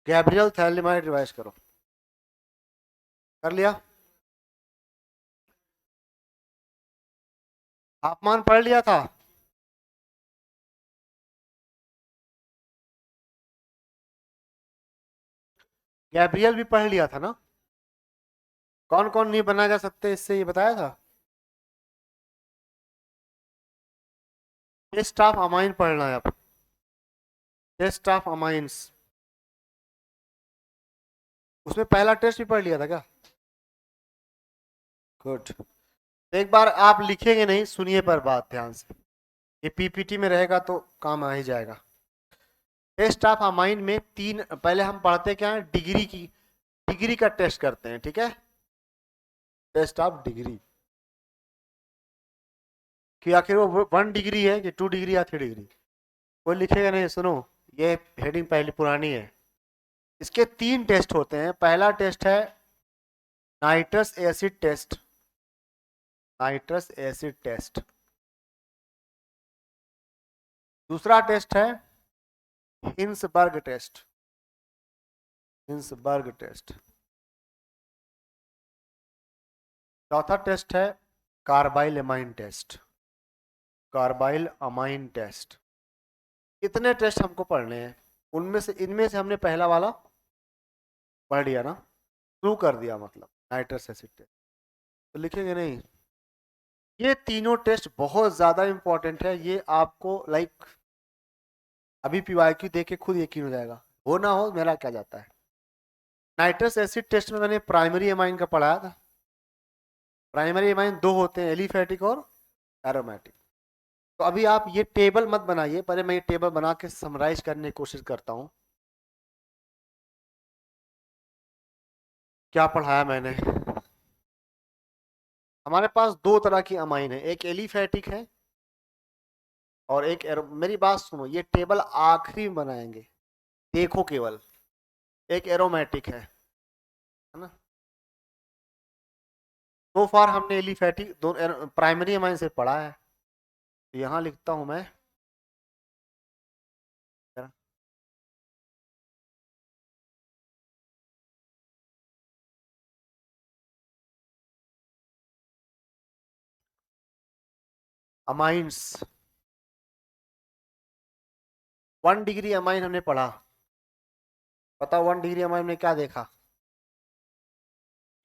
Gabriel phthalimide revise करो। कर लिया? तापमान पढ़ लिया था? गैब्रियल भी पढ़ लिया था ना? कौन कौन नहीं बनाया जा सकते इससे, ये बताया था। टेस्ट ऑफ अमाइन पढ़ना है अब। टेस्ट ऑफ अमाइंस, उसमें पहला टेस्ट भी पढ़ लिया था क्या? गुड। एक बार आप लिखेंगे नहीं, सुनिए पर बात ध्यान से, ये पीपीटी में रहेगा तो काम आ ही जाएगा। टेस्ट ऑफ अमाइन में तीन, पहले हम पढ़ते क्या है, डिग्री की, डिग्री का टेस्ट करते हैं, ठीक है। टेस्ट ऑफ डिग्री कि आखिर वो 1 डिग्री है कि 2 डिग्री या 3 डिग्री। कोई लिखेगा नहीं, सुनो, ये हेडिंग पहले पुरानी है। इसके तीन टेस्ट होते हैं। पहला टेस्ट है nitrous acid test, nitrous acid test. दूसरा टेस्ट है हिंसबर्ग टेस्ट, हिंसबर्ग टेस्ट। चौथा टेस्ट है carbylamine test, carbylamine test. इतने टेस्ट हमको पढ़ने हैं। उनमें से, इनमें से हमने पहला वाला पढ़ लिया ना, शुरू कर दिया मतलब, नाइट्रस एसिड टेस्ट। तो लिखेंगे नहीं, ये तीनों टेस्ट बहुत ज्यादा इंपॉर्टेंट है। ये आपको लाइक अभी पीवाईक्यू देख के खुद यकीन हो जाएगा, हो ना हो मेरा क्या जाता है। नाइट्रस एसिड टेस्ट में मैंने प्राइमरी एमाइन का पढ़ाया था। प्राइमरी एमाइन दो होते हैं, एलिफेटिक और एरोमेटिक। तो अभी आप ये टेबल मत बनाइए, पहले मैं ये टेबल बना के समराइज करने की कोशिश करता हूँ क्या पढ़ाया मैंने। हमारे पास दो तरह की अमाइन है, एक एलिफेटिक है और एक मेरी बात सुनो, ये टेबल आखिरी में बनाएंगे, देखो केवल। एक एरोमेटिक है ना। तो फार हमने एलिफेटिक दो प्राइमरी अमाइन से पढ़ा है। तो यहाँ लिखता हूं मैं, अमाइंस। 1 डिग्री अमाइन हमने पढ़ा। बताओ 1 डिग्री अमाइन में क्या देखा,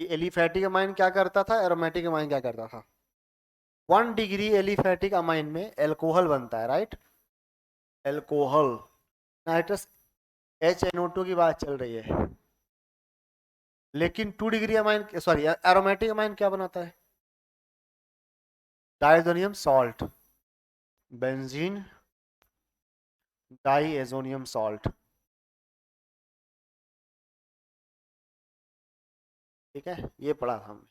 कि एलिफेटिक अमाइन क्या करता था, एरोमेटिक अमाइन क्या करता था। 1 डिग्री एलिफेटिक अमाइन में एल्कोहल बनता है, राइट, एल्कोहल। नाइट्रस HNO2 की बात चल रही है। लेकिन 2 degree amine, sorry aromatic amine क्या बनाता है, diazonium salt, benzene diazonium salt. ठीक है, ये पढ़ा था हमने।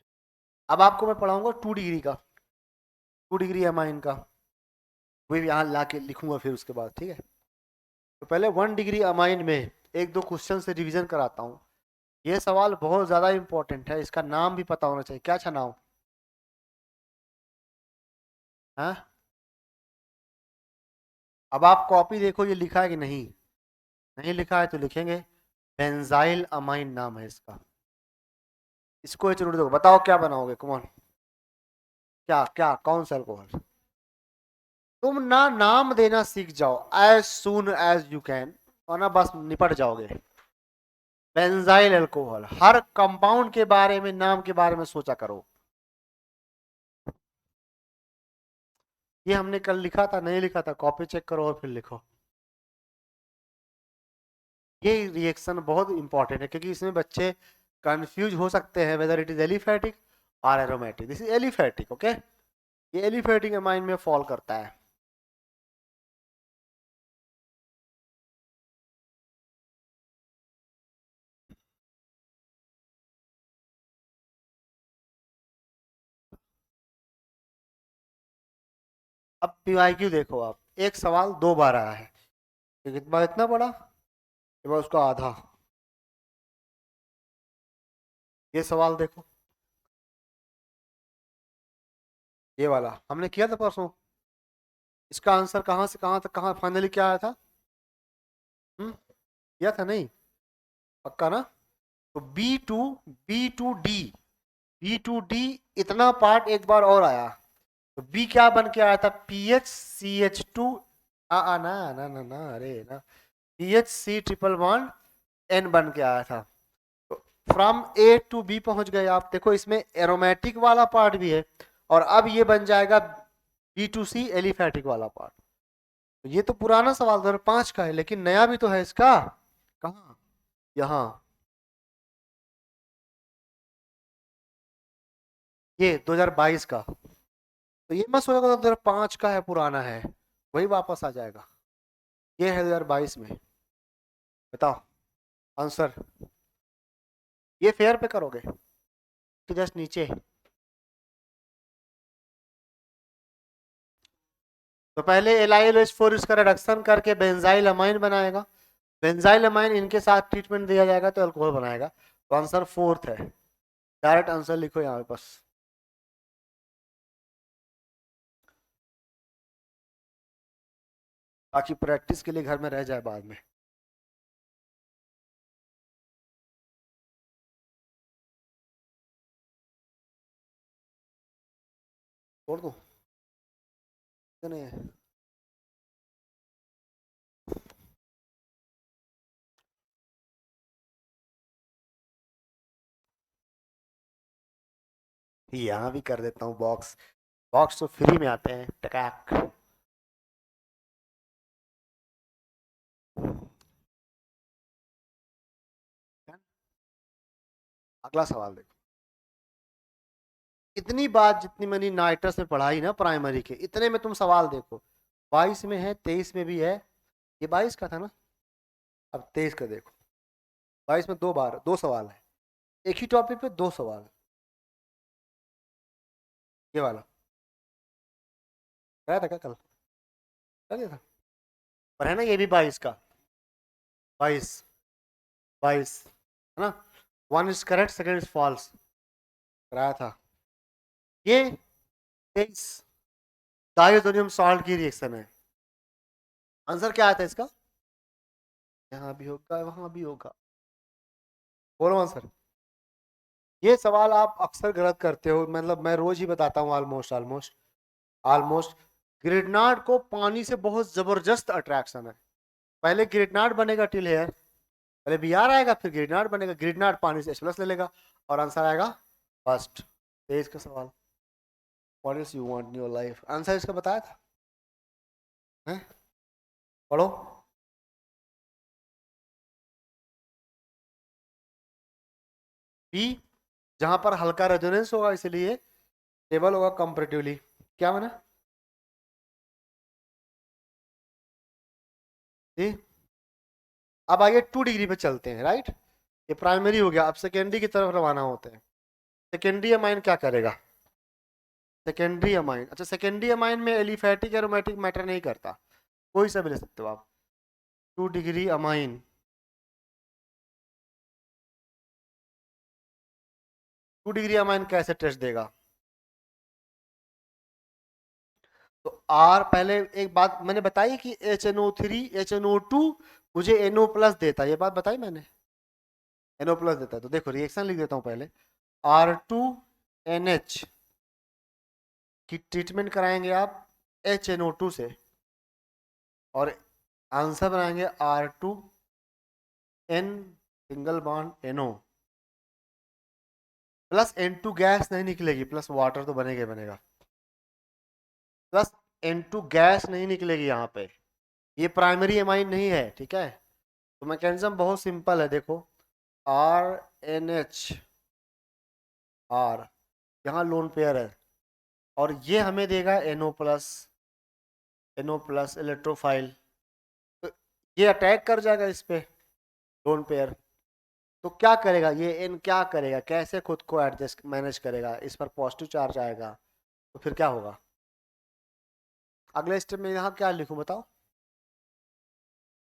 अब आपको मैं पढ़ाऊंगा 2 डिग्री का, 2 डिग्री अमाइन का, वही यहाँ ला के लिखूंगा फिर उसके बाद, ठीक है। तो पहले 1 डिग्री अमाइन में एक दो क्वेश्चन से रिवीजन कराता हूँ। ये सवाल बहुत ज्यादा इंपॉर्टेंट है, इसका नाम भी पता होना चाहिए। क्या अच्छा नाम, हाँ। अब आप कॉपी देखो, ये लिखा है कि नहीं, नहीं लिखा है तो लिखेंगे। बेंजाइल अमाइन नाम है इसका। इसको छोड़ दो, बताओ क्या बनाओगे, कौन, क्या क्या कौन सा अल्कोहल। तुम ना नाम देना सीख जाओ as soon as you can, और ना बस निपट जाओगे। बेंजाइल अल्कोहल, हर कंपाउंड के बारे में, नाम के बारे में सोचा करो। ये हमने कल लिखा था, नहीं लिखा था, कॉपी चेक करो और फिर लिखो। ये रिएक्शन बहुत इंपॉर्टेंट है, क्योंकि इसमें बच्चे कंफ्यूज हो सकते हैं वेदर इट इज एलिफेटिक और aromatic. This is aliphatic, okay. ये एलिफेटिक अमाइन में फॉल करता है। अब पीवाईक्यू देखो आप, एक सवाल 2 बार आया है, तो कितना इतना बड़ा, एक बार उसका आधा। ये सवाल देखो, ये वाला हमने किया था परसों। इसका आंसर कहाँ से कहाँ तक, कहाँ फाइनली क्या आया था, किया था नहीं। पक्का ना? तो बी टू डी इतना पार्ट एक बार और आया, तो बी क्या बन के आया था, P H C H two, ना ना ना ना, अरे ना, P H C triple bond N बन के आया था। तो फ्रॉम ए टू बी पहुंच गए आप, देखो इसमें एरोमेटिक वाला पार्ट भी है, और अब ये बन जाएगा बी टू सी एलिफैटिक वाला पार्ट। तो ये तो पुराना सवाल 2005 का है, लेकिन नया भी तो है इसका। कहाँ? यहाँ, ये 2022 का। तो ये मत सोचेगा 2005 का है, पुराना है, वही वापस आ जाएगा। ये है 2022 में। बताओ आंसर। ये फेयर पे करोगे कि जस्ट नीचे? तो पहले LiOH4 इसका रिडक्शन करके बेंजाइल अमाइन बनाएगा, बेंजाइल अमाइन इनके साथ ट्रीटमेंट दिया जाएगा तो अल्कोहल बनाएगा। तो आंसर फोर्थ है, डायरेक्ट आंसर लिखो यहाँ पे बस। ताकि प्रैक्टिस के लिए घर में रह जाए बाद में। छोड़ दो, नहीं है। यहाँ भी कर देता हूँ बॉक्स, बॉक्स तो फ्री में आते हैं टकैक। अगला सवाल देखो, इतनी बात जितनी मैंने नाइट्रस में पढ़ाई ना प्राइमरी के, इतने में तुम सवाल देखो, 22 में है, 23 में भी है। ये 22 का था ना, अब 23 का देखो। 22 में दो बार दो सवाल है, एक ही टॉपिक पे दो सवाल है। ये वाला कराया था क्या कल? कर दिया था, पर है ना ये भी 22 का, 22, 22 है ना। One is correct, second is false, कराया था। ये 23 डाइसोडियम सॉल्ट की रिएक्शन है। आंसर क्या आया था इसका? यहाँ भी होगा वहां भी होगा, बोलो आंसर। ये सवाल आप अक्सर गलत करते हो, मतलब मैं रोज ही बताता हूँ, ऑलमोस्ट ऑलमोस्ट ऑलमोस्ट। ग्रेडनाट को पानी से बहुत जबरदस्त अट्रैक्शन है। पहले ग्रेडनाट बनेगा टिल हेयर, पहले बी आर आएगा फिर ग्रेडनाट बनेगा, ग्रेडनाट पानी से H+ ले लेगा, और आंसर आएगा फर्स्ट। तेज का सवाल, what is you want in your life, answer इसका बताया था, हैं? पढ़ो। बी, जहां पर हल्का रेजोनेंस होगा इसलिए स्टेबल होगा कंपैरेटिवली। क्या माना? जी। अब आगे 2 डिग्री पे चलते हैं, राइट? ये प्राइमरी हो गया, अब सेकेंडरी की तरफ रवाना होते हैं। सेकेंडरी अमाइन क्या करेगा? सेकेंडरी अमाइन, अच्छा सेकेंडरी अमाइन में एलिफैटिक एरोमेटिक मैटर नहीं करता, कोई सा भी ले सकते हो आप। 2 डिग्री अमाइन, 2 डिग्री अमाइन कैसे टेस्ट देगा? तो आर, पहले एक बात मैंने बताई कि HNO3 HNO2 मुझे NO+ देता है, ये बात बताई मैंने, NO+ देता है। तो देखो रिएक्शन लिख देता हूं पहले, R2NH की ट्रीटमेंट कराएंगे आप HNO2 से, और आंसर बनाएंगे R2N single bond NO, plus N2 gas नहीं निकलेगी, प्लस वाटर तो बनेगा ही बनेगा, प्लस N2 गैस नहीं निकलेगी यहाँ पे, ये प्राइमरी एमाइन नहीं है, ठीक है। तो मैकेनिज्म बहुत सिंपल है, देखो RNH, R यहाँ लोन पेयर है, और ये हमें देगा NO+ इलेक्ट्रोफाइल, तो ये अटैक कर जाएगा इस पे लोन पेयर। तो क्या करेगा ये N, क्या करेगा, कैसे खुद को एडजस्ट मैनेज करेगा, इस पर पॉजिटिव चार्ज आएगा, तो फिर क्या होगा? अगले स्टेप में यहाँ क्या लिखूं बताओ?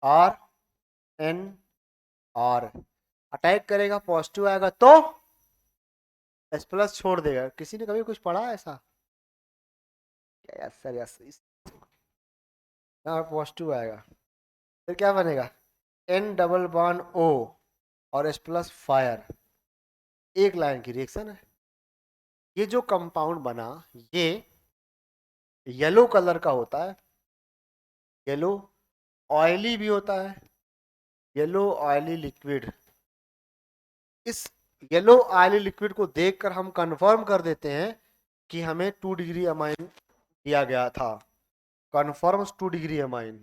RNR अटैक करेगा, पॉजिटिव आएगा तो H+ छोड़ देगा। किसी ने कभी कुछ पढ़ा है ऐसा? यस सर यस, यहाँ पॉजिटिव आएगा, फिर क्या बनेगा? N डबल बॉन्ड O, और H प्लस फायर, एक लाइन की रिएक्शन है। ये जो कंपाउंड बना ये येलो कलर का होता है, येलो ऑयली भी होता है, येलो ऑयली लिक्विड। इस येलो ऑयली लिक्विड को देखकर हम कंफर्म कर देते हैं कि हमें 2 डिग्री अमाइन दिया गया था। Confirms 2 degree amine,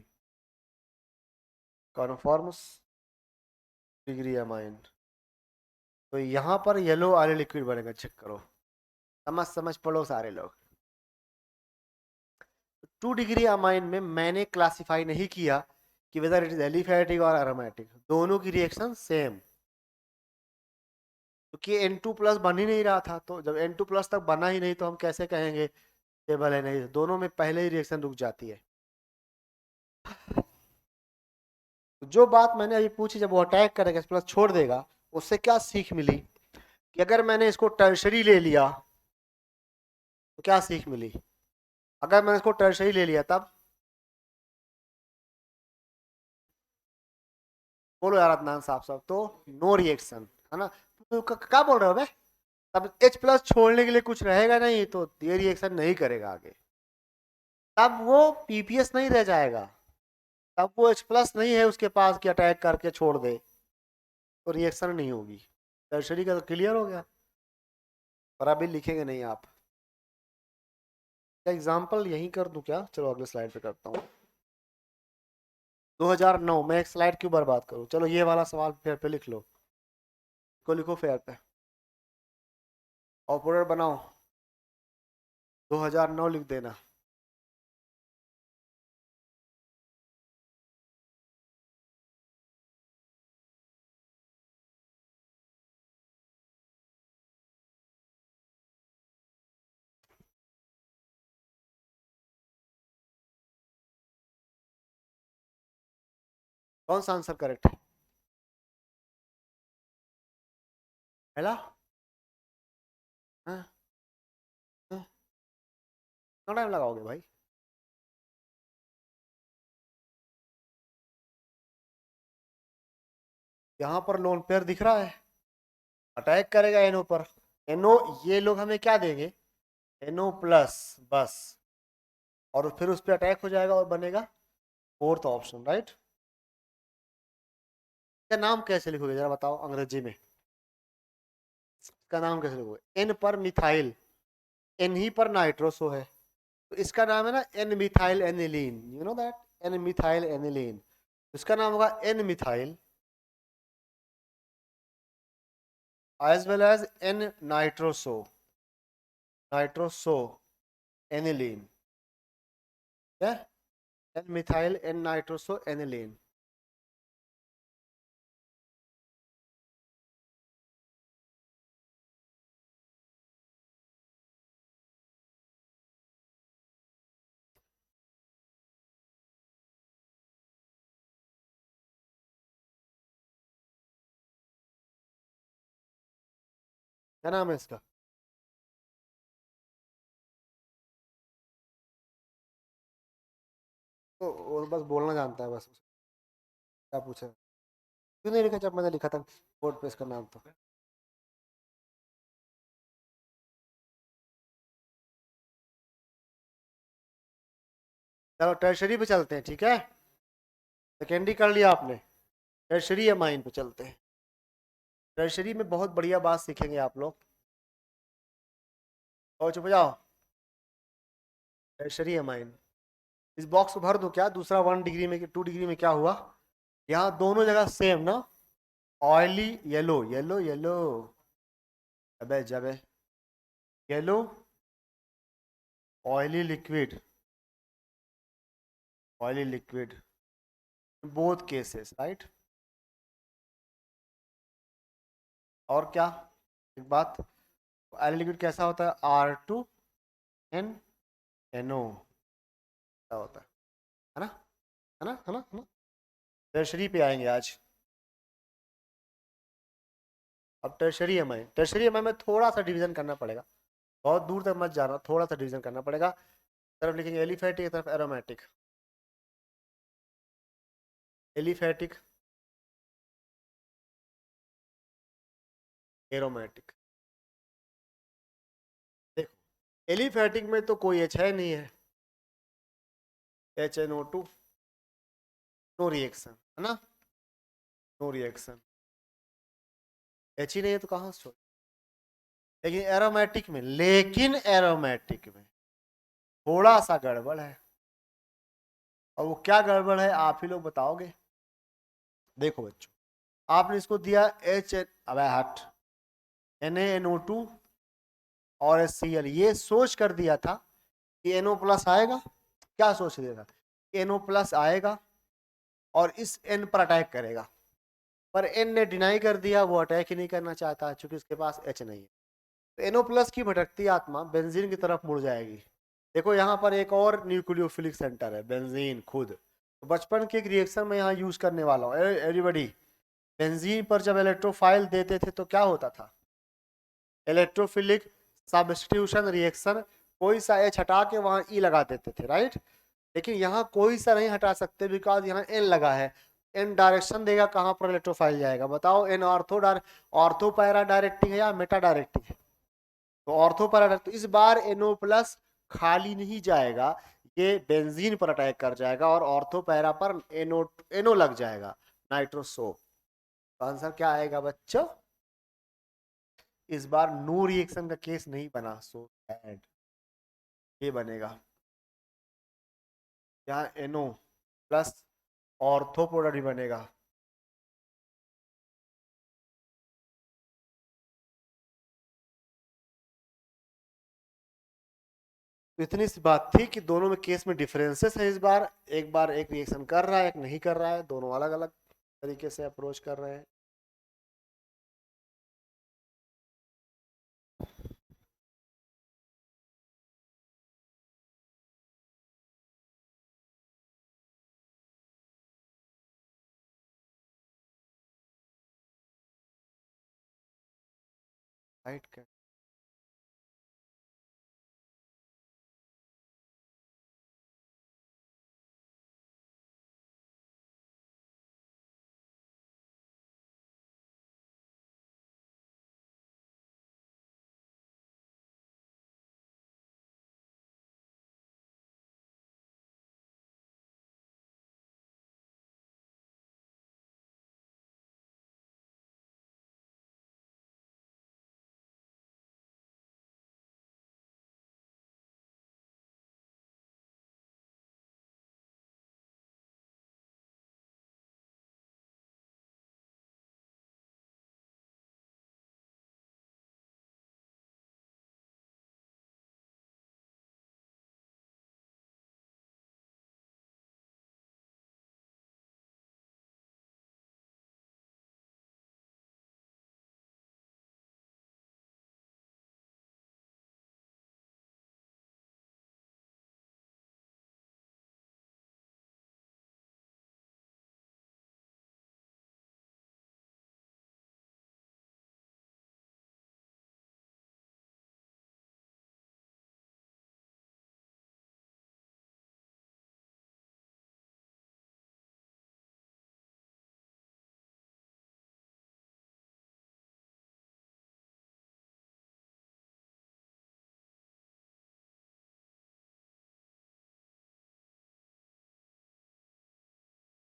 confirms degree amine. तो यहाँ पर येलो ऑयली लिक्विड बनेगा, चेक करो, समझ समझ पढ़ो सारे लोग। 2 डिग्री अमाइन में मैंने क्लासिफाई नहीं किया कि वेदर इट इज एलिफैटिक और एरोमेटिक, दोनों की रिएक्शन सेम, क्योंकि N2 प्लस बन ही नहीं रहा था। तो जब N2 प्लस तक बना ही नहीं तो हम कैसे कहेंगे स्टेबल है? नहीं, दोनों में पहले ही रिएक्शन रुक जाती है। जो बात मैंने अभी पूछी, जब वो अटैक करेगा प्लस छोड़ देगा, उससे क्या सीख मिली कि अगर मैंने इसको टर्शरी ले लिया तो क्या सीख मिली? अगर मैंने इसको टर्शरी ले लिया तब, बोलो यार अदनान साहब साहब, तो नो रिएक्शन है ना। तो क्या बोल रहे हो बे? तब H प्लस छोड़ने के लिए कुछ रहेगा नहीं, तो ये रिएक्शन नहीं करेगा आगे, तब वो PPS नहीं रह जाएगा, तब वो H प्लस नहीं है उसके पास कि अटैक करके छोड़ दे, तो रिएक्शन नहीं होगी। टर्शरी का तो क्लियर हो गया, पर अभी लिखेंगे नहीं आप। क्या एग्जाम्पल यहीं कर दूं क्या? चलो अगले स्लाइड पे करता हूँ। 2009 मैं एक स्लाइड क्यों बर्बाद करूँ? चलो ये वाला सवाल फेयर पे लिख लो, को लिखो फेयर पे, ऑपरेटर बनाओ, 2009 लिख देना। कौन सा आंसर करेक्ट है? पहला? हाँ? हाँ? कितना टाइम लगाओगे भाई? यहाँ पर लोन पेयर दिख रहा है, अटैक करेगा NO पर। NO, ये लोग हमें क्या देंगे? NO प्लस, बस, और फिर उस पर अटैक हो जाएगा और बनेगा फोर्थ ऑप्शन, राइट। इसका नाम कैसे लिखोगे जरा बताओ अंग्रेजी में? इसका नाम कैसे लिखोगे? N पर मिथाइल, N ही पर नाइट्रोसो है, तो इसका नाम है ना N methyl aniline, you know that, N methyl aniline. इसका नाम होगा N methyl as well as N nitroso, nitroso aniline, क्या? N methyl N nitroso aniline. क्या नाम है इसका? तो वो बस बोलना जानता है बस, क्या पूछा? क्यों नहीं लिखा जब मैंने लिखा था बोर्ड पे इसका नाम तो? चलो टर्शरी पे चलते हैं, ठीक है। सेकेंडरी कर लिया आपने, टर्शरी अमाइन पे चलते हैं। टर्शरी में बहुत बढ़िया बात सीखेंगे आप लोग, और चुप हो जाओ। टर्शरी अमाइन, इस बॉक्स को भर दो क्या? दूसरा 1 डिग्री में 2 डिग्री में क्या हुआ? यहाँ दोनों जगह सेम ना, ऑयली येलो, येलो येलो, अबे जबे, yellow oily liquid, oily liquid, both cases, right. और क्या, एक बात, ऑयली लिक्विड कैसा होता है? R2NNO क्या होता है ना, है ना, है ना, है ना। टर्शरी पे आएंगे आज। अब टर्शरी एमआई, टर्शरी एमआई में थोड़ा सा डिवीजन करना पड़ेगा, बहुत दूर तक मत जाना, थोड़ा सा डिवीजन करना पड़ेगा। तरफ लिखेंगे एलिफेटिक, तरफ एरोमेटिक। Aliphatic aromatic. देखो एलिफेटिक में तो कोई एच है नहीं है, HNO2, नो रिएक्शन है ना, नो रिएक्शन, एच ही नहीं है तो कहाँ से छोड़। लेकिन एरोमेटिक में थोड़ा सा गड़बड़ है, और वो क्या गड़बड़ है आप ही लोग बताओगे। देखो बच्चों, आपने इसको दिया एच, अब हट, Na NO2 और HCl, ये सोच कर दिया था कि NO प्लस आएगा, क्या सोच दिया था, NO प्लस आएगा और इस N पर अटैक करेगा, पर N ने डिनाई कर दिया, वो अटैक ही नहीं करना चाहता क्योंकि उसके पास H नहीं है। तो NO प्लस की भटकती आत्मा बेंजीन की तरफ मुड़ जाएगी। देखो यहाँ पर एक और न्यूक्लियोफिलिक सेंटर है, बेंजीन खुद। तो बचपन के एक रिएक्शन में यहाँ यूज करने वाला हूँ एवरीबॉडी। बेंजीन पर जब इलेक्ट्रोफाइल देते थे तो क्या होता था, इलेक्ट्रोफिलिक सब्स्टिट्यूशन रिएक्शन, कोई सा एच हटा के वहां ई लगा देते थे, राइट। लेकिन यहाँ कोई सा नहीं हटा सकते बिकॉज यहाँ एन लगा है। एन डायरेक्शन देगा कहाँ पर इलेक्ट्रोफाइल जाएगा, बताओ। एन ऑर्थो पैरा डायरेक्टिंग है या मेटा डायरेक्टिंग है, तो ऑर्थो पैरा डायरेक्टिंग। इस बार NO प्लस खाली नहीं जाएगा, ये बेंजीन पर अटैक कर जाएगा और ऑर्थो पैरा पर NO लग जाएगा, नाइट्रोसो। तो आंसर क्या आएगा बच्चों, इस बार नो रिएक्शन का केस नहीं बना, सो सैड। ये बनेगा यहाँ NO प्लस ऑर्थो प्रोडक्ट ही बनेगा। तो इतनी सी बात थी कि दोनों में केस में डिफरेंसेस है इस बार, एक बार एक रिएक्शन कर रहा है एक नहीं कर रहा है, दोनों अलग अलग तरीके से अप्रोच कर रहे हैं। राइट क्या,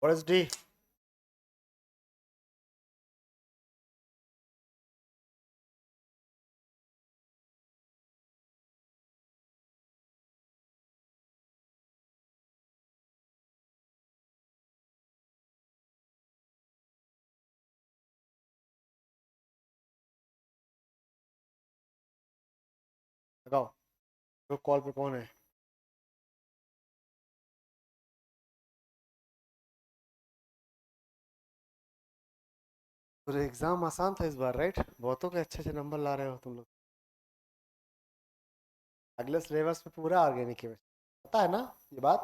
व्हाट इज डी। लगाओ, तो कॉल पे कौन है। तो एग्जाम आसान था इस बार, राइट, बहुतों के अच्छे अच्छे नंबर ला रहे हो तुम लोग। अगले सिलेबस में पूरा ऑर्गेनिक है, पता है ना ये बात।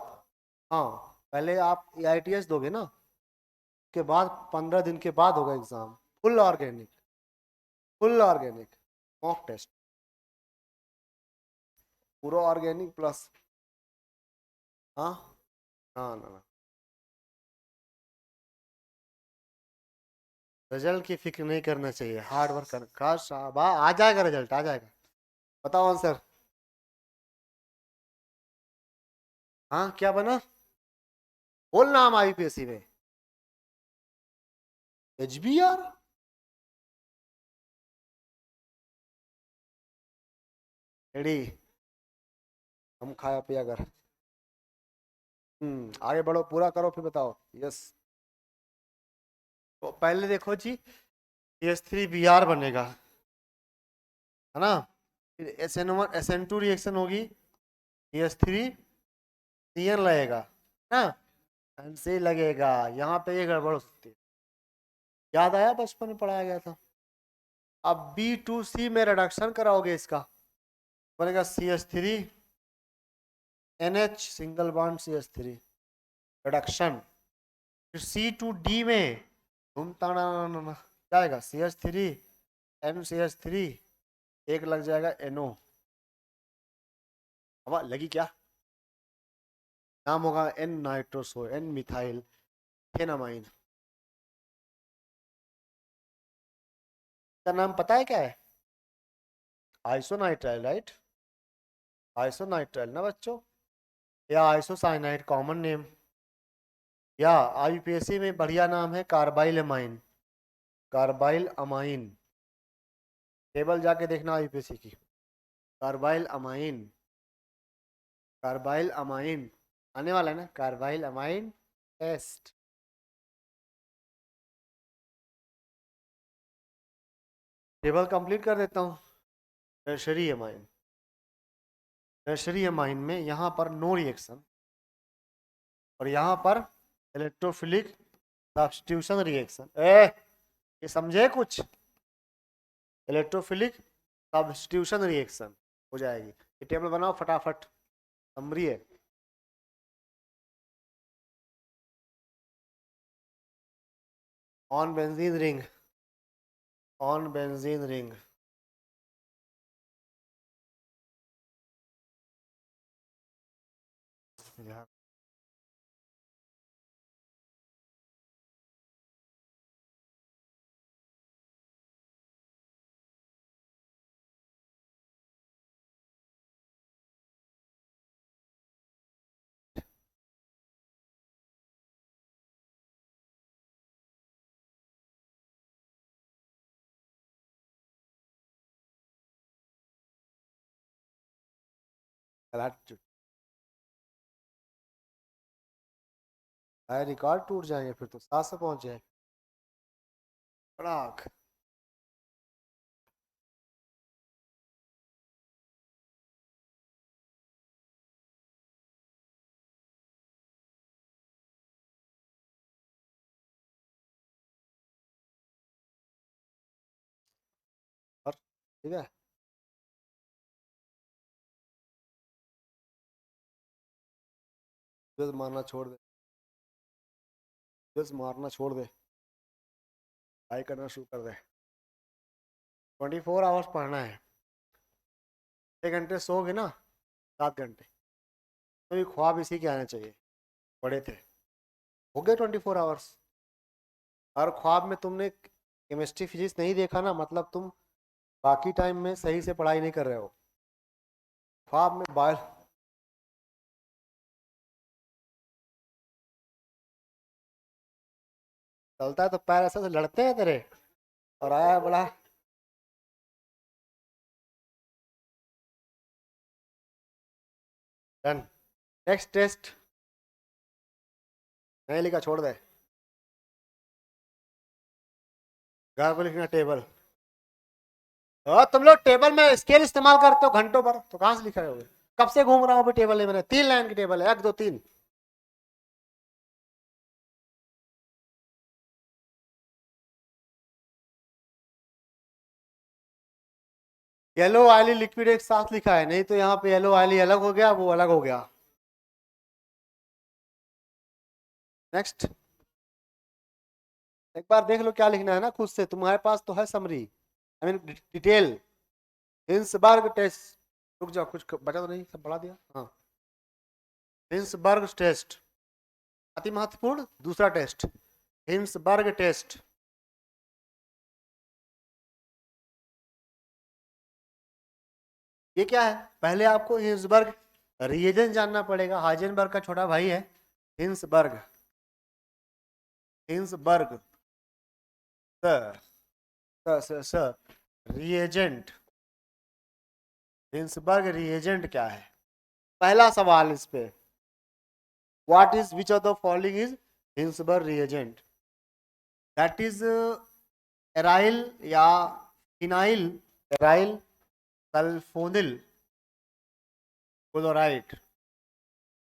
हाँ, पहले आप AITS दोगे ना, के बाद 15 दिन के बाद होगा exam, full organic, full organic mock test, पूरा ऑर्गेनिक प्लस। हाँ, हाँ ना, ना। रिजल्ट की फिक्र नहीं करना चाहिए, हार्ड वर्क करना। काश आ जाएगा, रिजल्ट आ जाएगा। बताओ आंसर। हाँ क्या बना? बोल नाम आईपीएससी में। एचबीआर। रेडी, हम खाया पिया कर। आगे बढ़ो, पूरा करो फिर बताओ। यस। तो पहले देखो जी, एस3 बीआर बनेगा, है ना। फिर SN1 SN2 रिएक्शन होगी, एस3 CN लगेगा ना, एनसी लगेगा। यहाँ पे ये गड़बड़ हो सकती है, याद आया बचपन में पढ़ाया गया था। अब B2C में रिडक्शन कराओगे इसका, बनेगा CH3NH single bond CH3 reduction. फिर C2D में जाएगा CH3NCH3, एक लग जाएगा NO। हवा लगी क्या? नाम होगा N nitroso, N methyl phenamine. का नाम पता है क्या है? आइसोनाइट्राइल, राइट। आइसोनाइट्राइल ना बच्चों, या आइसोसाइनाइड कॉमन नेम, या आईयूपीएसी में बढ़िया नाम है carbyl amine. Carbyl amine, table जाके देखना आईयूपीएसी की। कार्बाइल अमाइन, कार्बाइल अमाइन आने वाला है ना, carbylamine test. Table complete कर देता हूँ। टर्शरी अमाइन, टर्शरी अमाइन में यहाँ पर नो रिएक्शन, और यहाँ पर इलेक्ट्रोफिलिक सब्स्टिट्यूशन रिएक्शन। ये समझे कुछ? इलेक्ट्रोफिलिक सब्स्टिट्यूशन रिएक्शन हो जाएगी। ये टेबल बनाओ फटाफट, समरी है। On benzene ring, on benzene ring, record टूट जाएंगे फिर तो, 7 से पहुंच जाए। पड़ाक। और ठीक है, बस मारना छोड़ दे, बस मारना छोड़ दे, ट्राई करना शुरू कर दे। 24 आवर्स पढ़ना है। 6 घंटे सोओगे ना, 7 घंटे, तो ये ख्वाब इसी के आने चाहिए। पढ़े थे, हो गए 24 आवर्स। और ख्वाब में तुमने केमिस्ट्री फिजिक्स नहीं देखा ना, मतलब तुम बाकी टाइम में सही से पढ़ाई नहीं कर रहे हो। ख्वाब में बायो, चलता है तो पैर ऐसे से लड़ते हैं तेरे, और आया बड़ा। डन। नेक्स्ट टेस्ट, नहीं लिखा छोड़ दे, घर पर लिखना टेबल। तुम लोग टेबल में स्केल इस्तेमाल करते हो घंटों भर, तो कहाँ से लिख रहे हो? कब से घूम रहा हूँ अभी टेबल है मैंने, 3 लाइन की टेबल है, 1 2 3। येलो ऑयली लिक्विड एक साथ लिखा है, नहीं तो यहाँ पे येलो ऑयली अलग हो गया, वो अलग हो गया। नेक्स्ट, एक बार देख लो क्या लिखना है ना खुद से, तुम्हारे पास तो है summary, I mean detail. Hinsberg test, रुक जाओ कुछ बचा तो नहीं, सब बढ़ा दिया। हाँ, हिंसबर्ग टेस्ट अति महत्वपूर्ण, दूसरा टेस्ट हिंसबर्ग टेस्ट। ये क्या है, पहले आपको हिंसबर्ग रिएजेंट जानना पड़ेगा। हाइजेनबर्ग का छोटा भाई है Hinsberg. Hinsberg reagent. Hinsberg reagent क्या है, पहला सवाल इस पे। What is which of the following is Hinsberg reagent? That is aryl या फिनाइल, एराइल सल्फोनिल क्लोराइड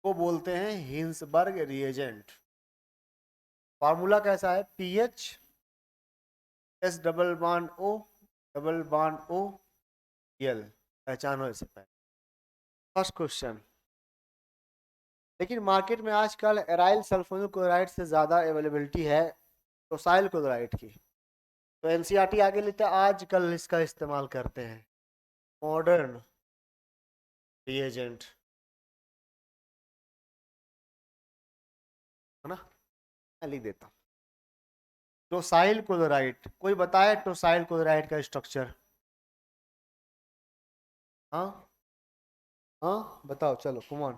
को बोलते हैं हिंसबर्ग रिएजेंट। फार्मूला कैसा है, PH S double bond O double bond O L. पहचानो इसे पहले। First question. लेकिन मार्केट में आजकल एराइल सल्फोनिल क्लोराइड से ज़्यादा अवेलेबिलिटी है टोसाइल क्लोराइड की, तो एनसीईआरटी आगे लेते हैं आजकल इसका इस्तेमाल करते हैं मॉडर्न रिएजेंट, है ना। मैं लिख देता हूँ टोसाइल क्लोराइड। कोई बताए टोसाइल क्लोराइड का स्ट्रक्चर? हाँ हाँ बताओ, चलो कमान।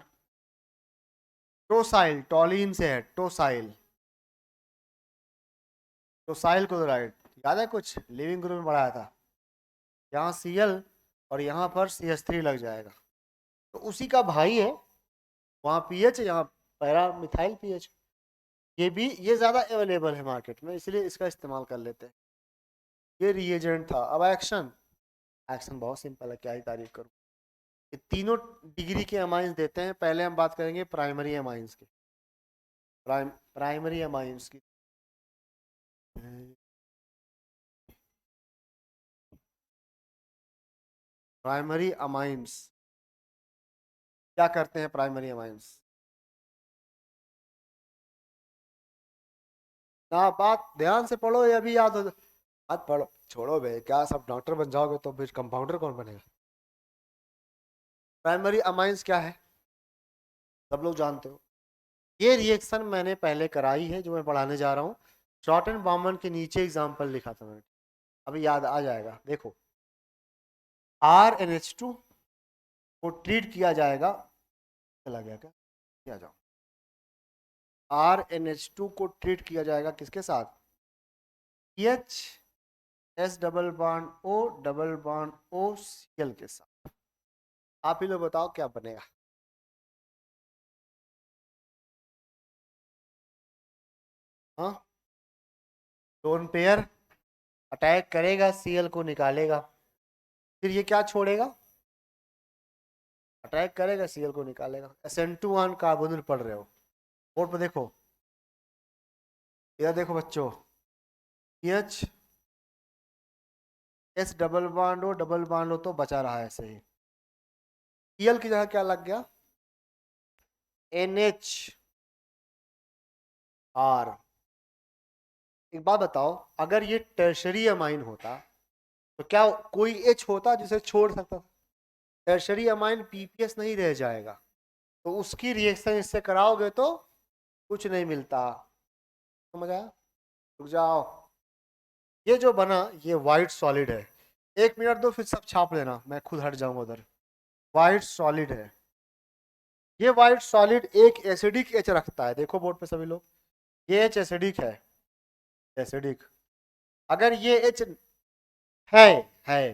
टोसाइल टॉलिन से है, टोसाइल। टोसाइल क्लोराइड याद है, कुछ लिविंग ग्रुप में पढ़ाया था। यहाँ Cl और यहाँ पर CH3 लग जाएगा, तो उसी का भाई है। वहाँ पीएच, यहाँ पैरा मिथाइल पीएच। ये भी, ये ज़्यादा अवेलेबल है मार्केट में, इसलिए इसका इस्तेमाल कर लेते हैं। ये रिएजेंट था। अब एक्शन। एक्शन बहुत सिंपल है, क्या ही तारीफ करूँ। ये तीनों डिग्री के अमाइंस देते हैं। पहले हम बात करेंगे प्राइमरी अमाइंस की। प्राइमरी अमाइंस की। प्राइमरी अमाइंस क्या करते हैं? प्राइमरी अमाइंस ना, बात ध्यान से पढ़ो, ये अभी याद हो। बात पढ़ो, छोड़ो बे, क्या सब डॉक्टर बन जाओगे तो फिर कंपाउंडर कौन बनेगा। प्राइमरी अमाइंस क्या है, सब लोग जानते हो। ये रिएक्शन मैंने पहले कराई है, जो मैं पढ़ाने जा रहा हूँ। शॉर्ट एंड बॉम्बन के नीचे एग्जाम्पल लिखा था मैंने, अभी याद आ जाएगा। देखो, RNH2 को ट्रीट किया जाएगा, चला गया क्या, किया जाओ। RNH2 को ट्रीट किया जाएगा किसके साथ? H S double bond O double bond O Cl के साथ। आप ही लोग बताओ क्या बनेगा। हाँ, लोन पेयर अटैक करेगा, Cl को निकालेगा, फिर ये क्या छोड़ेगा, अटैक करेगा, Cl को निकालेगा। SN2 कार्बोनिल पढ़ रहे हो, बोर्ड पर देखो, इधर देखो बच्चों। H S double bond O double bond हो तो बचा रहा है ऐसे ही। Cl की जगह क्या लग गया, NH R। एक बात बताओ, अगर ये टर्शरी अमाइन होता तो क्या कोई H होता जिसे छोड़ सकता? टर्शरी अमाइन PPS नहीं रह जाएगा, तो उसकी रिएक्शन इससे कराओगे तो कुछ नहीं मिलता। समझ आया? रुक जाओ। ये जो बना, ये वाइट सॉलिड है। 1 मिनट दो, फिर सब छाप लेना, मैं खुद हट जाऊंगा उधर। वाइट सॉलिड है। ये वाइट सॉलिड एक एसिडिक एच रखता है, देखो बोर्ड पे सभी लोग, ये एच एसिडिक है, एसिडिक। अगर ये एच है है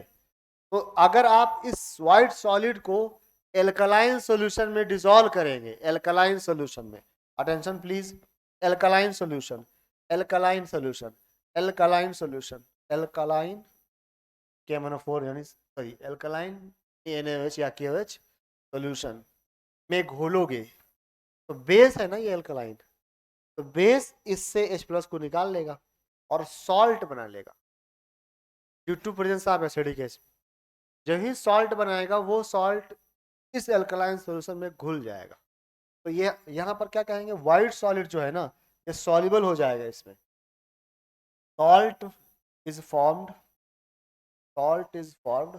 तो अगर आप इस वाइट सॉलिड को एल्कलाइन सॉल्यूशन में डिसॉल्व करेंगे, एल्कलाइन सॉल्यूशन में, attention please, alkaline solution, alkaline solution, alkaline solution, alkaline KMnO4 यानी सॉरी एल्कलाइन NaOH या KOH सॉल्यूशन में घोलोगे, तो बेस है ना ये एल्कलाइन, तो बेस इससे H+ को निकाल लेगा और सॉल्ट बना लेगा due to presence of acidic acid. जब ही सॉल्ट बनाएगा, वो सॉल्ट इस एल्कलाइन सॉल्यूशन में घुल जाएगा। तो ये यहाँ पर क्या कहेंगे, वाइट सॉलिड जो है ना, ये सॉल्युबल हो जाएगा इसमें। Salt is formed, salt is formed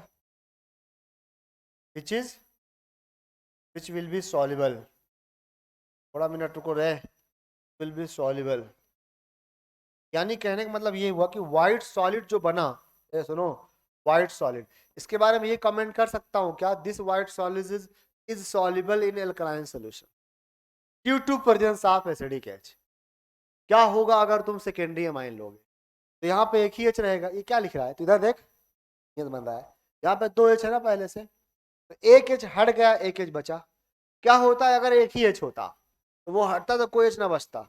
which will be soluble। थोड़ा मिनट रुको रे, will be soluble। यानी कहने का मतलब ये हुआ कि व्हाइट सॉलिड जो बना, ए सुनो, व्हाइट सॉलिड, इसके बारे में ये कमेंट कर सकता हूँ क्या, this white solid is soluble in alkaline solution due to presence of acidic H. क्या होगा अगर तुम सेकेंडरी अमाइन लोगे, तो यहाँ पे एक ही एच रहेगा, ये क्या लिख रहा है, तो इधर देख, ये बन रहा है, यहाँ पे दो एच है ना पहले से, तो एक एच हट गया, एक एच बचा। क्या होता है अगर एक ही एच होता, तो वो हटता तो कोई एच ना बचता।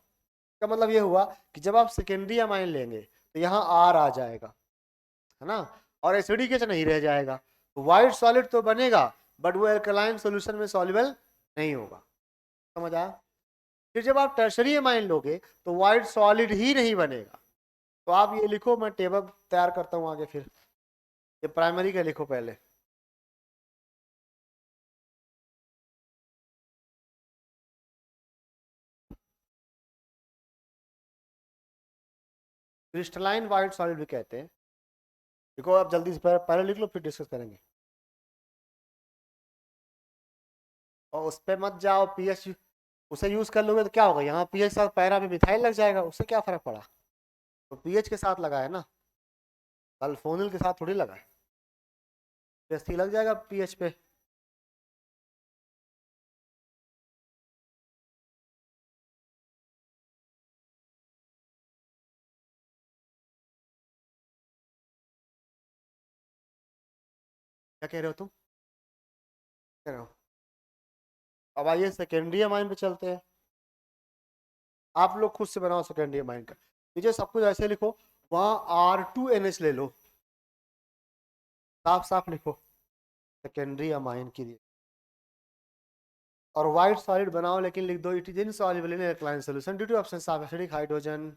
का मतलब ये हुआ कि जब आप सेकेंडरी अमाइन लेंगे तो यहाँ आर आ जाएगा, है ना, और एसिडिक एच नहीं रह जाएगा, तो व्हाइट सॉलिड तो बनेगा बट वो एल्कलाइन सॉल्यूशन में सॉल्युबल नहीं होगा। समझ आया। फिर जब आप टर्शरी अमाइन लोगे तो व्हाइट सॉलिड ही नहीं बनेगा। तो आप ये लिखो, मैं टेबल तैयार करता हूँ आगे, फिर ये प्राइमरी का लिखो पहले। क्रिस्टलाइन व्हाइट सॉलिड भी कहते हैं। देखो आप जल्दी से पहले लिख लो, फिर डिस्कस करेंगे। और उस पर मत जाओ, पीएच उसे यूज कर लोगे तो क्या होगा, यहाँ पीएच साथ पैरा में मिथाइल लग जाएगा, उससे क्या फर्क पड़ा। तो पीएच के साथ लगा है ना, सल्फोनिल के साथ थोड़ी लगा है, टेस्ट लग जाएगा पीएच पे। क्या कह रहे हो तुम, कह रहे हो। अब आइए सेकेंडरी अमाइन पे चलते हैं। आप लोग खुद से बनाओ सेकेंडरी अमाइन का, नीचे सब कुछ ऐसे लिखो, वहां R2NH ले लो, साफ साफ लिखो सेकेंडरी अमाइन की। और व्हाइट सॉलिड बनाओ, लेकिन लिख दो it is insoluble in alkaline solution due to absence of acidic hydrogen.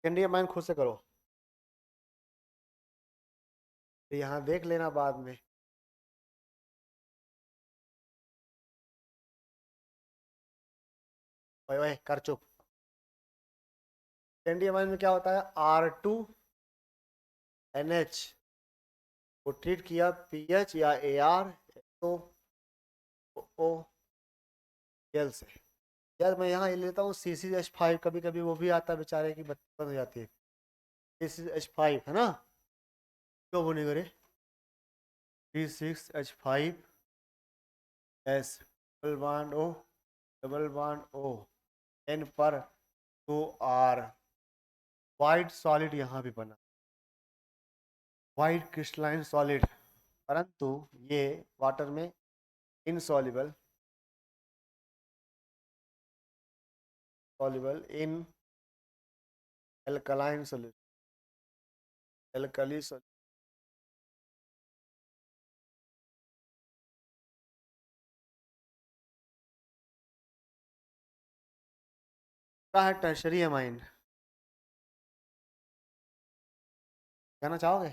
Secondary amine खुद से करो, तो यहाँ देख लेना बाद में। ओए ओए कर चुप। सेकेंडरी अमाइन में क्या होता है, R2NH को ट्रीट किया पीएच या AR तो ओ एल से। यार मैं यहाँ ये लेता हूँ C6H5, कभी कभी वो भी आता है बेचारे की बत्ती बंद हो जाती है, C6H5 है ना, क्यों वो नहीं करे, C6H5S double bond O N पर 2R, वाइट सॉलिड यहाँ भी बना, वाइट क्रिस्टलाइन सॉलिड, परंतु ये वाटर में insoluble, soluble in alkaline solution, alkali solution का है टर्शरी अमाइन। कहना चाहोगे,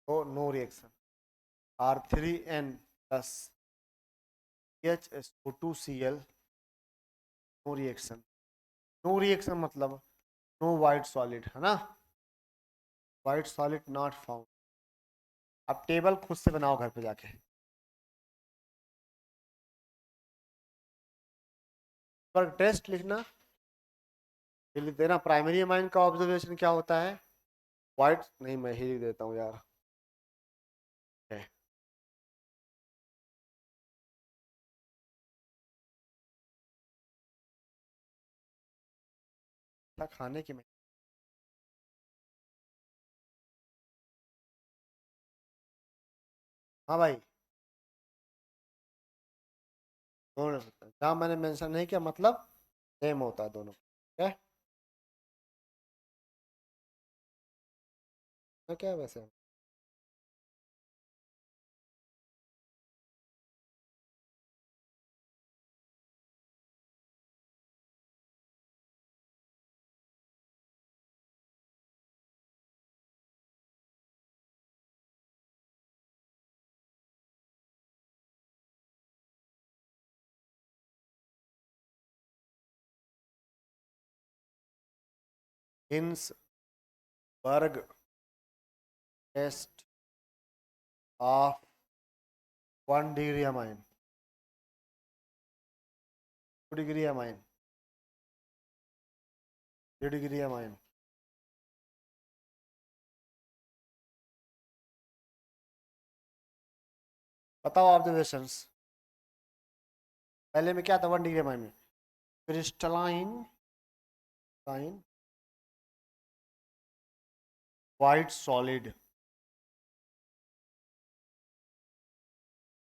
तो no reaction, R3N plus HSO2Cl, no reaction. No reaction मतलब नो वाइट सॉलिड, है ना, वाइट सॉलिड नॉट फाउंड। अब टेबल खुद से बनाओ घर पे जाके, पर टेस्ट लिखना, ये लिख देना प्राइमरी अमाइन का ऑब्जर्वेशन क्या होता है, वाइट नहीं, मैं ही लिख देता हूँ यार, है। खाने की मैं, हाँ भाई, दोनों जहाँ मैंने मेंशन नहीं किया मतलब सेम होता है दोनों, क्या है, क्या है वैसे। Hinsberg test of 1 degree amine, 2 degree amine, 3 degree amine. बताओ ऑब्जर्वेशंस। पहले में क्या था 1 डिग्री अमाइन में? Crystalline sign white solid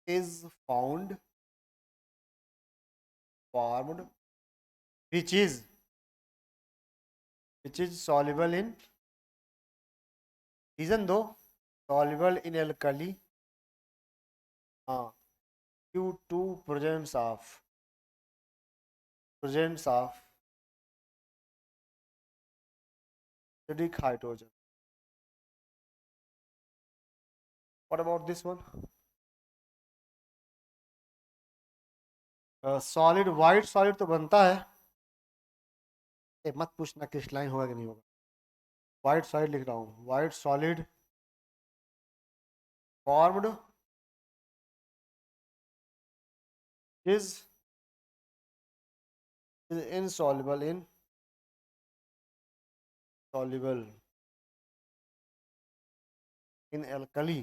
is found formed which is soluble in, reason दो, soluble in alkali, हाँ, due to presence of acidic hydrogen. What about this one? Solid, white solid तो बनता है, मत पूछना क्रिस्टलाइन होगा कि नहीं होगा। वाइट सॉलिड लिख रहा हूँ, white solid formed is insoluble in alkali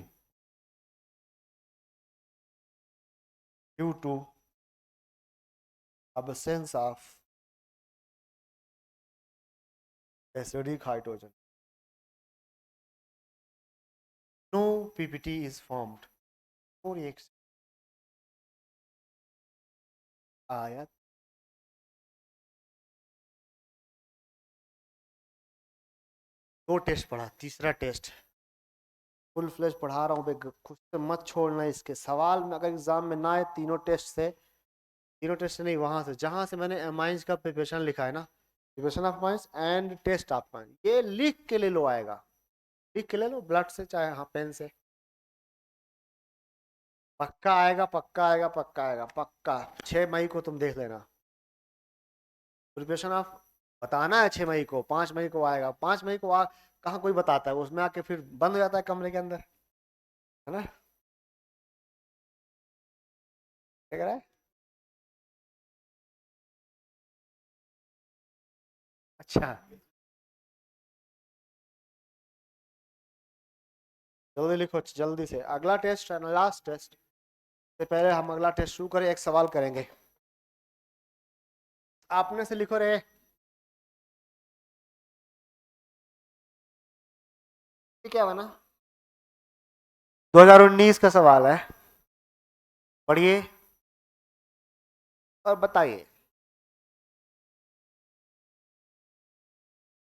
due to absence of acidic hydrogen. No PPT is formed. और एक आयत दो टेस्ट पढ़ा, तीसरा टेस्ट फुल फ्लेज पढ़ा रहा हूँ भाई, खुद से मत छोड़ना। इसके सवाल में अगर एग्जाम में ना आए, तीनों टेस्ट से नहीं, वहां से जहां से मैंने एमाइंस का प्रिपरेशन लिखा है ना, preparation of amines and test of amines, ये लिख के ले लो, आएगा लिख के ले लो, ब्लड से चाहे हाँ पेन से, पक्का आएगा, पक्का आएगा, पक्का आएगा, पक्का। 6 मई को तुम देख लेना प्रिपरेशन ऑफ, बताना है 6 मई को, 5 मई को आएगा। 5 मई को कहाँ कोई बताता है, उसमें आके फिर बंद हो जाता है कमरे के अंदर, है ना? क्या कह रहा है? अच्छा, जल्दी लिखो, जल्दी से। अगला टेस्ट है ना, लास्ट टेस्ट से पहले हम अगला टेस्ट शुरू करें, एक सवाल करेंगे। आपने से लिखो रे, क्या बना? 2019 का सवाल है, पढ़िए और बताइए।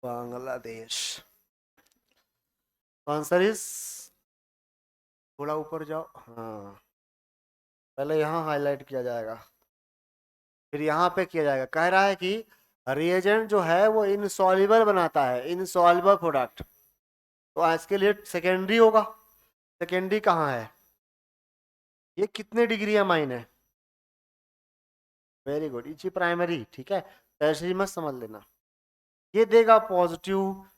बांग्लादेश, आंसर इज, थोड़ा ऊपर जाओ, हाँ, पहले यहाँ हाईलाइट किया जाएगा, फिर यहाँ पे किया जाएगा। कह रहा है कि रिएजेंट जो है वो इनसॉल्युबल बनाता है, इनसॉल्युबल प्रोडक्ट, तो इसके लिए सेकेंडरी होगा। सेकेंडरी कहाँ है? ये कितने डिग्री अमाइन है? वेरी गुड, इची प्राइमरी, ठीक है, टर्शरी मत समझ लेना। ये देगा पॉजिटिव,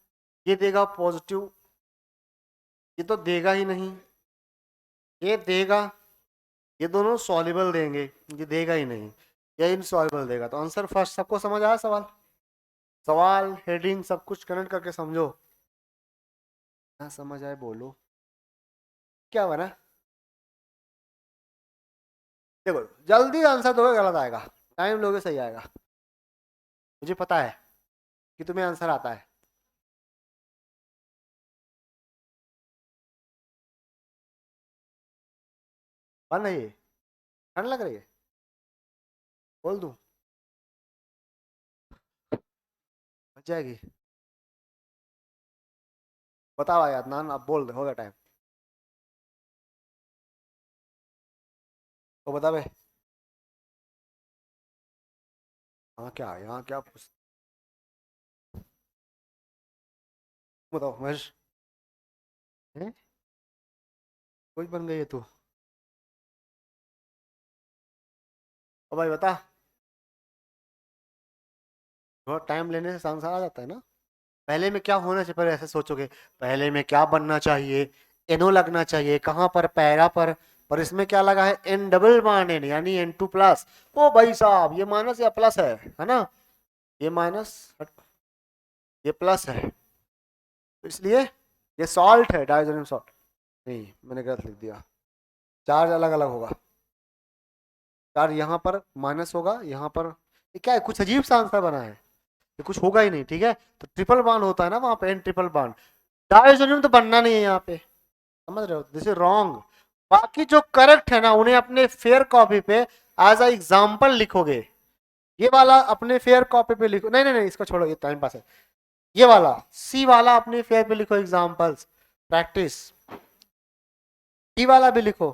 ये देगा पॉजिटिव, ये तो देगा ही नहीं, ये देगा, ये दोनों सॉल्युबल देंगे, ये देगा ही नहीं, ये इनसॉल्युबल देगा। तो आंसर फर्स्ट, सबको समझ आया सवाल? सवाल हेडिंग सब कुछ कनेक्ट करके समझो, ना समझ आए बोलो। क्या बना? देखो, जल्दी आंसर दोगे गलत आएगा, टाइम लोगे सही आएगा। मुझे पता है कि तुम्हें आंसर आता है। बन रही है, ठंड लग रही है, बोल दूं? बच जाएगी? बताओ यार नान, अब बोल दे, हो गया टाइम, तो बता बे। हाँ क्या, यहाँ क्या पूछ, बताओ महेश, हैं? कोई बन गई है तू? ओ भाई बता, थोड़ा टाइम लेने से आंसर आ जाता है ना। पहले में क्या होना चाहिए, पहले ऐसे सोचोगे पहले में क्या बनना चाहिए, एनो लगना चाहिए कहाँ पर, पैरा पर इसमें क्या लगा है, एन डबल बॉन्ड एन यानी N2+। ओ भाई साहब ये माइनस या प्लस है ना, ये माइनस ये प्लस है, तो इसलिए ये सॉल्ट है, डाइजोनियम सॉल्ट। नहीं मैंने गलत लिख दिया, चार्ज अलग अलग होगा, चार्ज यहाँ पर माइनस होगा, यहाँ पर ये क्या है, कुछ अजीब सा आंसर बना है, ये कुछ होगा ही नहीं, ठीक है। तो ट्रिपल बॉन्ड होता है ना वहां पे, एन ट्रिपल बॉन्ड, डाइजोनियम तो बनना नहीं है यहाँ पे, समझ रहे हो, दिस इज रॉन्ग। बाकी जो करेक्ट है ना उन्हें अपने फेयर कॉपी पे एज अ एग्जाम्पल लिखोगे, ये वाला अपने फेयर कॉपी पे लिखो, नहीं नहीं नहीं इसको छोड़ो, ये टाइम पास है, ये वाला सी वाला अपने फेयर पे लिखो एग्जाम्पल्स, प्रैक्टिस, डी वाला भी लिखो,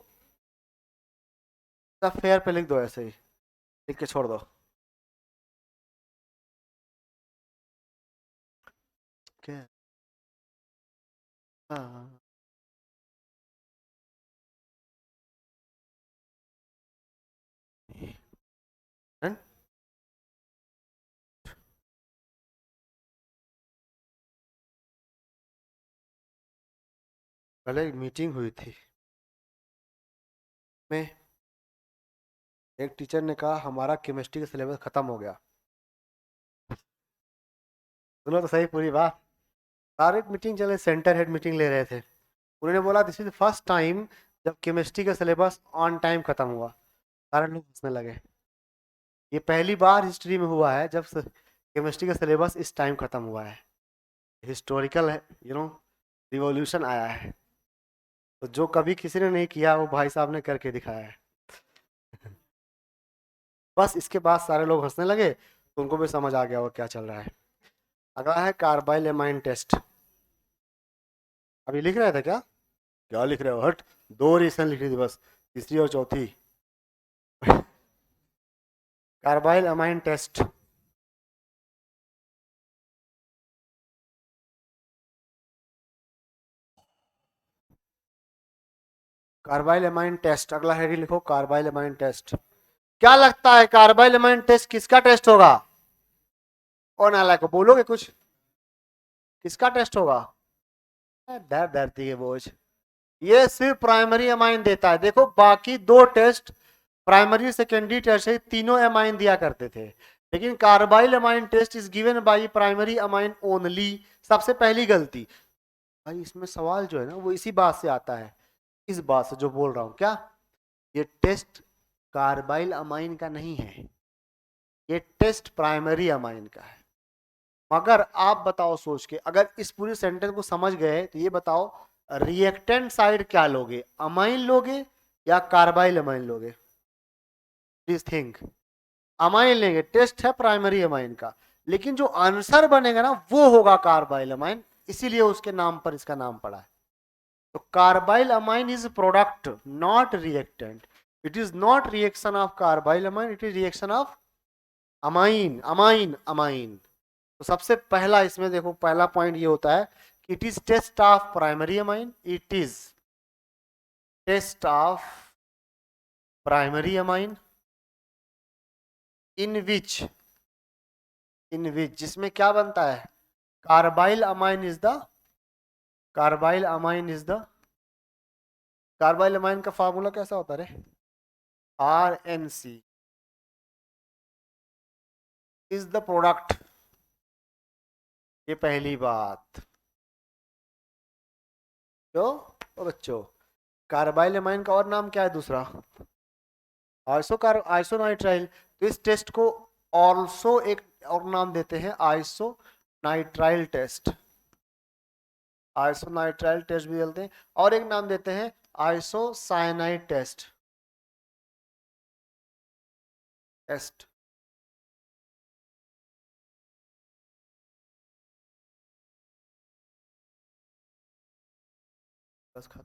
सब फेयर पे लिख दो, ऐसे ही लिख के छोड़ दो, क्या हाँ हाँ। कल एक मीटिंग हुई थी में, एक टीचर ने कहा हमारा केमिस्ट्री का सिलेबस खत्म हो गया। सुनो तो सही पूरी बात, सारे मीटिंग चले, सेंटर हेड मीटिंग ले रहे थे, उन्होंने बोला दिस इज फर्स्ट टाइम जब केमिस्ट्री का सिलेबस ऑन टाइम खत्म हुआ, सारे लोग हंसने लगे, ये पहली बार हिस्ट्री में हुआ है जब केमिस्ट्री का सिलेबस इस टाइम खत्म हुआ है, हिस्टोरिकल है, रिवॉल्यूशन आया है, तो जो कभी किसी ने नहीं किया वो भाई साहब ने करके दिखाया है। बस इसके बाद सारे लोग हंसने लगे, तो उनको भी समझ आ गया वो क्या चल रहा है। अगला है कार्बाइल एमाइन टेस्ट, अभी लिख रहे थे क्या, क्या लिख रहे हो, हट, दो रिएक्शन लिख रही थी बस, तीसरी और चौथी। Carbylamine test, carbylamine test, अगला हेडिंग लिखो कार्बाइल एमाइन टेस्ट। क्या लगता है कार्बाइल एमाइन टेस्ट किसका टेस्ट होगा, और नाला को बोलोगे कुछ, किसका टेस्ट होगा, डर धरती के बोझ, ये सिर्फ प्राइमरी अमाइन देता है, देखो बाकी दो टेस्ट प्राइमरी सेकेंडरी टर्शियरी तीनों एमाइन दिया करते थे, लेकिन carbylamine test is given by primary amine only. सबसे पहली गलती भाई, इसमें सवाल जो है ना वो इसी बात से आता है, इस बात से जो बोल रहा हूं क्या, ये टेस्ट कार्बाइल अमाइन का नहीं है, ये टेस्ट प्राइमरी अमाइन का है। मगर आप बताओ सोच के, अगर इस पूरी सेंटेंस को समझ गए तो ये बताओ रिएक्टेंट साइड क्या लोगे, अमाइन लोगे या कार्बाइल अमाइन लोगे, प्लीज थिंक। अमाइन लेंगे, टेस्ट है प्राइमरी अमाइन का, लेकिन जो आंसर बनेगा ना वो होगा कार्बाइल अमाइन, इसीलिए उसके नाम पर इसका नाम पड़ा है। तो carbylamine is product not reactant, it is not reaction of carbyl amine, it is reaction of amine, amine amine. तो सबसे पहला इसमें देखो, पहला पॉइंट ये होता है कि it is test of primary amine, it is test of primary amine in which, जिसमें क्या बनता है, carbylamine is the, carbylamine is the, carbylamine का फार्मूला कैसा होता है, RNC इज द प्रोडक्ट, ये पहली बात। तो ओ बच्चों, कार्बाइल अमाइन का और नाम क्या है दूसरा, आइसोनाइट्राइल, तो इस टेस्ट को ऑल्सो एक और नाम देते हैं आइसोनाइट्राइल टेस्ट, आइसोनाइट्राइल टेस्ट भी बोलते हैं, और एक नाम देते हैं आइसोसाइनाइड टेस्ट, टेस्ट। बस खत्म।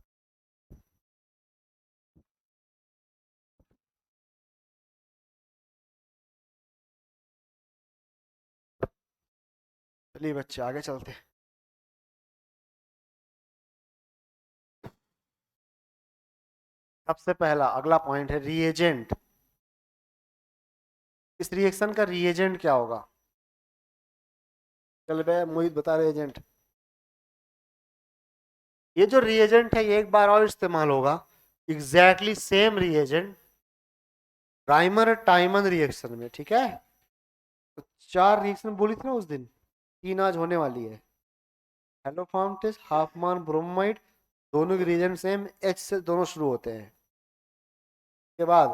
चलिए बच्चे आगे चलते हैं। सबसे पहला अगला पॉइंट है रिएजेंट, इस रिएक्शन का रिएजेंट क्या होगा, चल बे मोहित बता रिएजेंट। ये जो रिएजेंट है ये एक बार और इस्तेमाल होगा, exactly same reagent Rymer टाइमन reaction में, ठीक है। तो 4 रिएक्शन बोली थी ना उस दिन, 3 आज होने वाली है। हेलोफॉर्म टेस्ट, हाफमान ब्रोमाइड, दोनों के रिएजेंट सेम, एच से दोनों शुरू होते हैं। के बाद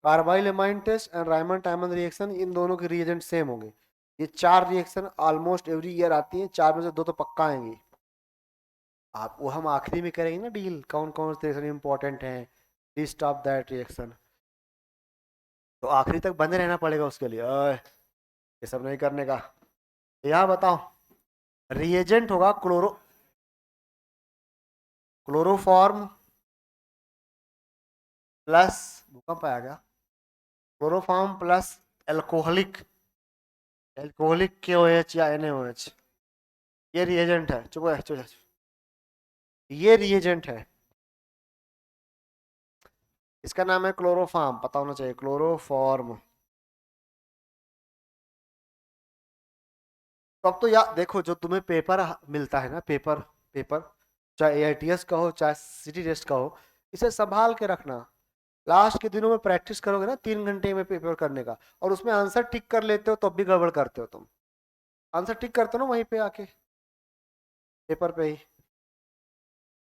carbylamine test and Reimer Tiemann reaction, इन दोनों के रिएजेंट सेम होंगे। ये 4 रिएक्शन ऑलमोस्ट एवरी ईयर आती हैं, 4 में से 2 तो पक्का आएंगी। आप वो हम आखिरी में करेंगे ना डील, कौन कौन से रिएक्शन इंपॉर्टेंट हैं, लिस्ट ऑफ दैट रिएक्शन। तो आखिरी तक बने रहना पड़ेगा उसके लिए, ओए ये सब नहीं करने का। यहाँ बताओ, रिएजेंट होगा क्लोरोफॉर्म प्लस, भूकंप आया गया, chloroform plus alcoholic, alcoholic KOH या NaOH, ये रिएजेंट है। चुप है, चुप, ये रिएजेंट है, इसका नाम है क्लोरोफॉर्म, पता होना चाहिए, क्लोरोफॉर्म। तो अब तो यार देखो, जो तुम्हें पेपर मिलता है ना, पेपर पेपर चाहे AITS का हो चाहे सिटी टेस्ट का हो, इसे संभाल के रखना। लास्ट के दिनों में प्रैक्टिस करोगे ना 3 घंटे में पेपर करने का, और उसमें आंसर टिक कर लेते हो तो भी गड़बड़ करते हो तुम। आंसर टिक करते हो ना वहीं पे आके, पेपर पे ही,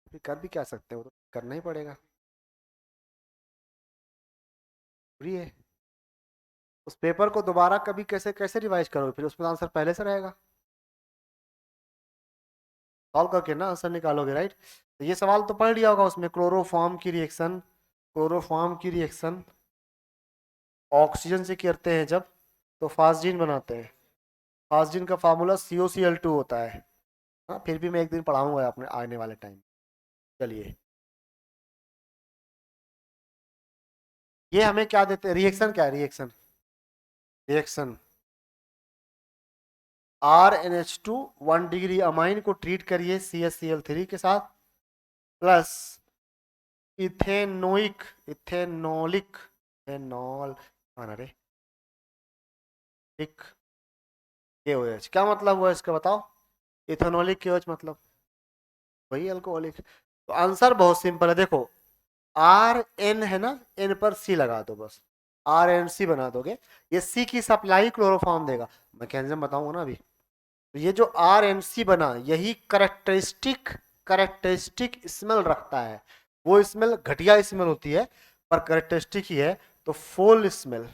फिर कर भी क्या सकते हो, तो करना ही पड़ेगा, पूरी है। उस पेपर को दोबारा कभी कैसे कैसे रिवाइज करोगे, फिर उसमें आंसर पहले से रहेगा, सॉल्व करके ना आंसर निकालोगे, राइट। तो ये सवाल तो पढ़ लिया होगा, उसमें क्लोरोफॉर्म की रिएक्शन, क्लोरोफॉर्म की रिएक्शन ऑक्सीजन से करते हैं जब, तो फास्जीन बनाते हैं। फास्जीन का फार्मूला COCl2 होता है। हाँ, फिर भी मैं एक दिन पढ़ाऊंगा अपने आने वाले टाइम। चलिए, ये हमें क्या देते हैं, रिएक्शन क्या है, reaction reaction RNH2 1 degree amine को ट्रीट करिए CaCl3 के साथ, प्लस इथेनोइक इथेनोलिक इथेनॉल आना रे इक KOH, क्या मतलब हुआ इसका बताओ, इथेनॉलिक KOH मतलब वही अल्कोहलिक। तो आंसर बहुत सिंपल है, देखो RN है ना, N पर C लगा दो बस, RNC बना दोगे, ये C की सप्लाई क्लोरोफॉर्म देगा। मैकेनिज्म बताऊंगा ना अभी। तो ये जो RNC बना, यही करेक्टरिस्टिक स्मेल रखता है। वो स्मेल घटिया स्मेल होती है, पर करेक्टरिस्टिक ही है। तो फोल स्मेल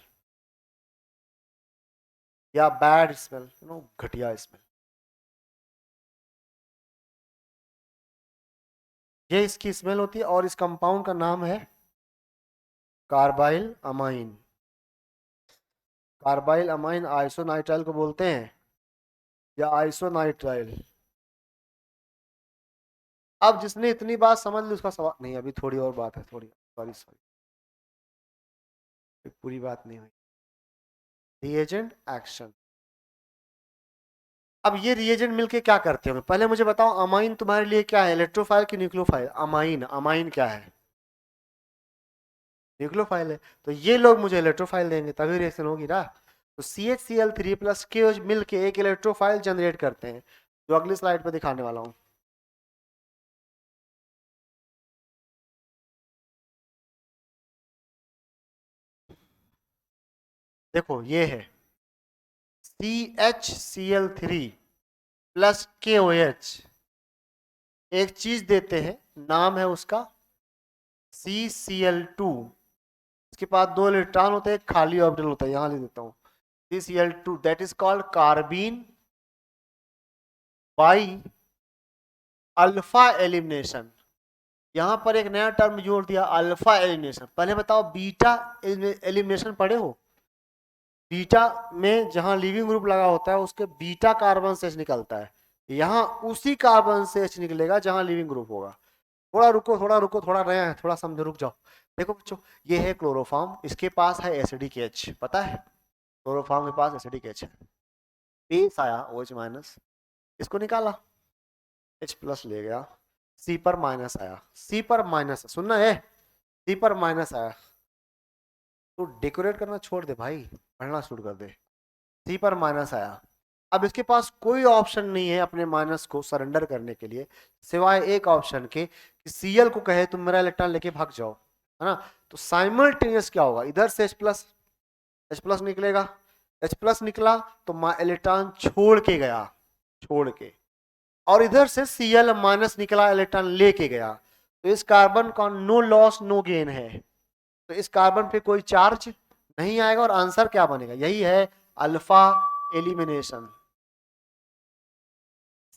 या बैड स्मेल, घटिया स्मेल, ये इसकी स्मेल होती है। और इस कंपाउंड का नाम है कार्बाइल अमाइन। कार्बाइल अमाइन आइसोनाइट्राइल को बोलते हैं, या आइसोनाइट्राइल। अब जिसने इतनी बात समझ ली उसका सवाल नहीं, अभी थोड़ी और बात है, थोड़ी, सॉरी सॉरी, पूरी बात नहीं हुई। रिएजेंट एक्शन, अब ये रिएजेंट मिलके क्या करते हो, पहले मुझे बताओ, अमाइन तुम्हारे लिए क्या है, इलेक्ट्रोफाइल की न्यूक्लियोफाइल, अमाइन अमाइन क्या है, न्यूक्लियोफाइल है। तो ये लोग मुझे इलेक्ट्रोफाइल देंगे तभी रिएक्शन होगी ना। तो CHCl3 प्लस KOH मिल के एक इलेक्ट्रोफाइल जनरेट करते हैं, जो अगली स्लाइड पे दिखाने वाला हूं। देखो ये है CHCl3 प्लस KOH, एक चीज देते हैं, नाम है उसका CCl2। इसके पास 2 इलेक्ट्रॉन होते हैं, खाली ऑर्बिटल होता है, यहां लिख देता हूं CCl2, that is called carbene by alpha elimination. यहां पर एक नया टर्म जोड़ दिया, अल्फा एलिमिनेशन। पहले बताओ बीटा एलिमिनेशन पढ़े हो, बीटा में जहां लिविंग ग्रुप लगा होता है उसके बीटा कार्बन से H निकलता है, यहाँ उसी कार्बन से H निकलेगा जहां लिविंग ग्रुप होगा। थोड़ा रुको, थोड़ा नया है, थोड़ा समझो, रुक जाओ। देखो बच्चों, ये है क्लोरोफॉर्म, इसके पास है एसिडिक H, पता है, क्लोरोफॉर्म के पास एसिडिक H है, बेस आया OH माइनस, इसको निकाला, H प्लस ले गया, C पर माइनस आया, C पर माइनस, सुनना है, C पर माइनस आया, तो डेकोरेट करना छोड़ दे भाई, पढ़ना शुरू कर दे। C पर माइनस आया, अब इसके पास कोई ऑप्शन नहीं है अपने माइनस को सरेंडर करने के लिए, सिवाय एक ऑप्शन के कि सीएल को कहे तुम मेरा इलेक्ट्रॉन लेके भाग जाओ, है ना। तो साइमल्टेनियस क्या होगा, इधर से एच प्लस निकलेगा, एच प्लस निकला तो इलेक्ट्रॉन छोड़ के गया, छोड़ के, और इधर से सीएल माइनस निकला, इलेक्ट्रॉन लेके गया। तो इस कार्बन का नो लॉस नो गेन है, तो इस कार्बन पे कोई चार्ज नहीं आएगा, और आंसर क्या बनेगा, यही है अल्फा एलिमिनेशन।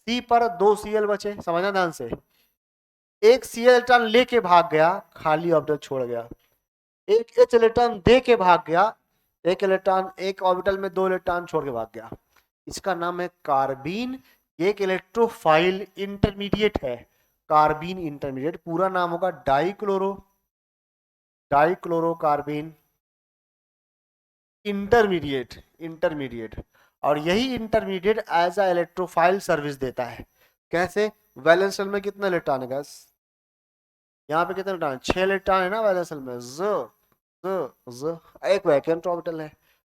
सी पर 2 Cl बचे, समझना ध्यान से, एक Cl इलेक्ट्रॉन लेके भाग गया, खाली ऑर्बिटल छोड़ गया, एक H इलेक्ट्रॉन दे के भाग गया, एक इलेक्ट्रॉन एक ऑर्बिटल में 2 इलेक्ट्रॉन छोड़ के भाग गया। इसका नाम है कार्बीन, एक इलेक्ट्रोफाइल इंटरमीडिएट है, कार्बीन इंटरमीडिएट, पूरा नाम होगा डाइक्लोरोकार्बीन इंटरमीडिएट, इंटरमीडिएट। और यही intermediate as a electrophile service देता है। कैसे, वैलेंस शेल में कितना इलेक्ट्रॉन है गैस, यहाँ पे कितना इलेक्ट्रॉन, 6 इलेक्ट्रॉन है ना वैलेंस शेल में, एक वैकेंट ऑर्बिटल है,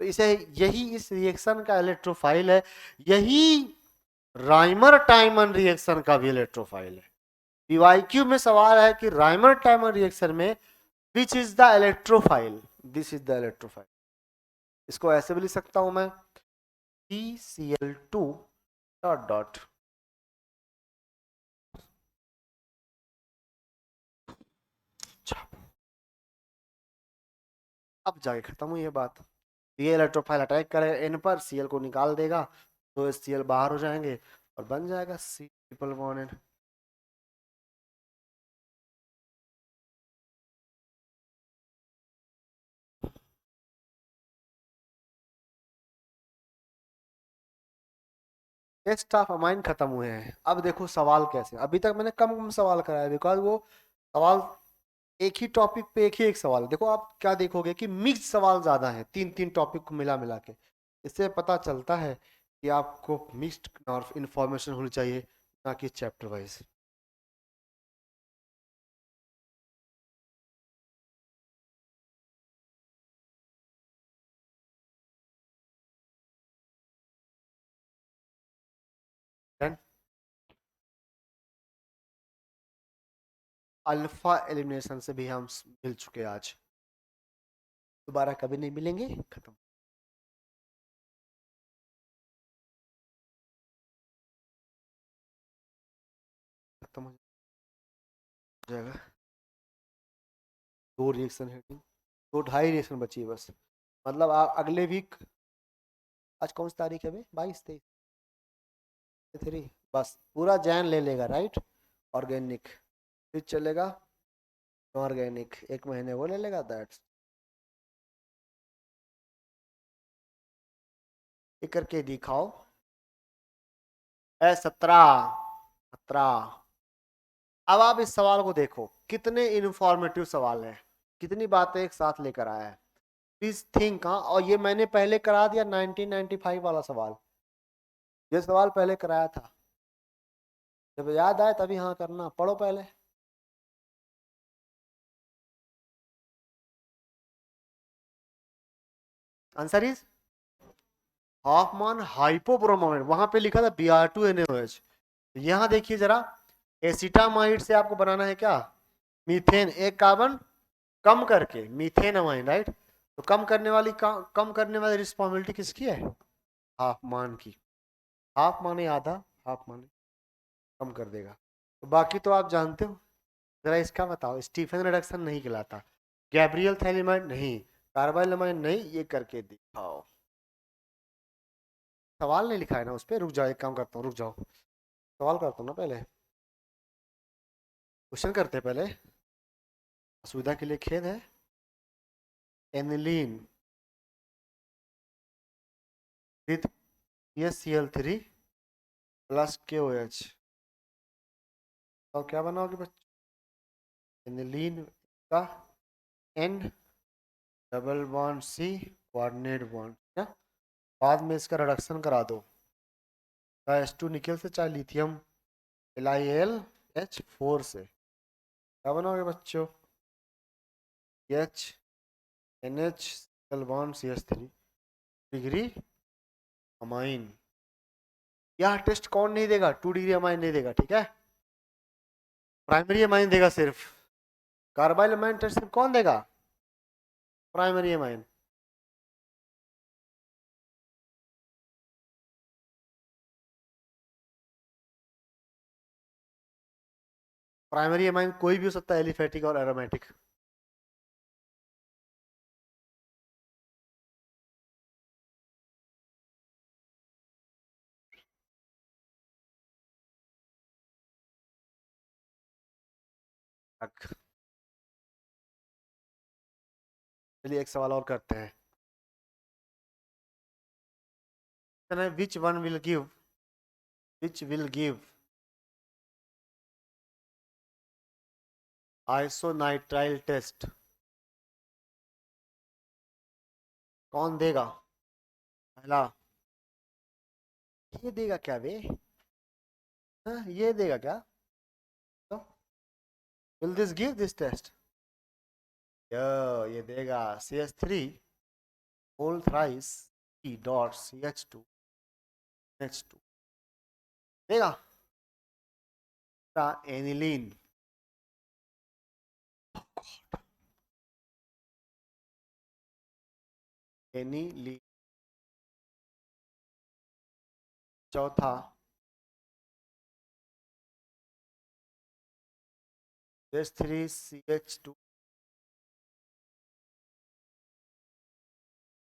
तो इसे, यही इस रिएक्शन का इलेक्ट्रोफाइल है, यही राइमर टाइमन रिएक्शन का भी इलेक्ट्रोफाइल है। पीवाईक्यू में सवाल है कि राइमर टाइमन रिएक्शन में which is the electrophile, this is the electrophile. इसको ऐसे भी लिख सकता हूं मैं, PCl2 डॉट डॉट, अब जाके खत्म हुई ये बात। ये इलेक्ट्रोफाइल अटैक करे एन पर, Cl को निकाल देगा, तो Cl बाहर हो जाएंगे और बन जाएगा C triple bond N। Test of amine खत्म हुए हैं। अब देखो सवाल कैसे, अभी तक मैंने कम कम सवाल कराया, बिकॉज वो सवाल एक ही टॉपिक पे एक ही एक सवाल है। देखो आप क्या देखोगे कि मिक्स सवाल ज्यादा है, 3 3 टॉपिक को मिला मिला के, इससे पता चलता है कि आपको मिक्स्ड और इंफॉर्मेशन होनी चाहिए, ना कि चैप्टर वाइज। अल्फा एलिमिनेशन से भी हम मिल चुके आज, दोबारा कभी नहीं मिलेंगे, खत्म। खत्म हो जाएगा। 2 रिएक्शन हेडिंग, 2 2.5 रिएक्शन बची है बस, मतलब अगले वीक, आज कौन सी तारीख है अभी, 22 23, बस पूरा जैन ले लेगा, राइट। ऑर्गेनिक, फिर चलेगा ऑर्गेनिक, 1 महीने वो ले लेगा, दैट्स ये करके दिखाओ। 17 17। अब आप इस सवाल को देखो, कितने इन्फॉर्मेटिव सवाल है, कितनी बातें एक साथ लेकर आया है। प्लीज थिंक, हाँ, और ये मैंने पहले करा दिया 1995 वाला सवाल, ये सवाल पहले कराया था, जब याद आए तभी हाँ करना, पढ़ो पहले। आंसर इज हॉफमान हाइपोब्रोमाइड, वहां पे लिखा था Br2NaOH। यहाँ देखिए जरा, एसिटामाइड से आपको बनाना है क्या, मीथेन, एक कार्बन कम करके मीथेन अमाइन, राइट। तो कम करने वाली रिस्पॉन्सिबिलिटी किसकी है, हाफ मान की। हाफ माने आधा, हाफ माने कम कर देगा। तो बाकी तो आप जानते हो, जरा इसका बताओ, स्टीफन रिडक्शन नहीं कहलाता, गैब्रियल थैलिमाइड नहीं, कार्बाइलमाइड नहीं, ये करके दिखाओ। सवाल नहीं लिखा है ना उस पर, रुक जाओ, एक काम करता हूँ, रुक जाओ, सवाल करता हूँ ना पहले, क्वेश्चन करते हैं पहले, सुविधा के लिए खेद है। Aniline with CH3 plus KOH, और क्या बनाओगे बच्चों, एनिलीन का N double bond C coordinate bond, बाद में इसका रिडक्शन करा दो, H2 निकल से, चाहे लिथियम LiAlH4 से, क्या बनाओगे बच्चों, NH double bond CH3 degree amine, यह टेस्ट कौन नहीं देगा? 2 डिग्री अमाइन नहीं देगा, ठीक है। प्राइमरी अमाइन देगा सिर्फ। कार्बाइल अमाइन टेस्ट सिर्फ कौन देगा? Primary amine. प्राइमरी अमाइन कोई भी हो सकता है, एलिफेटिक और एरोमेटिक। चलिए एक सवाल और करते हैं। Which one will give, which will give isonitrile test? कौन देगा? पहला ये देगा क्या बे? हाँ, ये देगा क्या? तो will this give this test? ये देगा CH3 whole thrice E dot CH2 H2 देगा। Aniline, aniline. चौथा H3CH2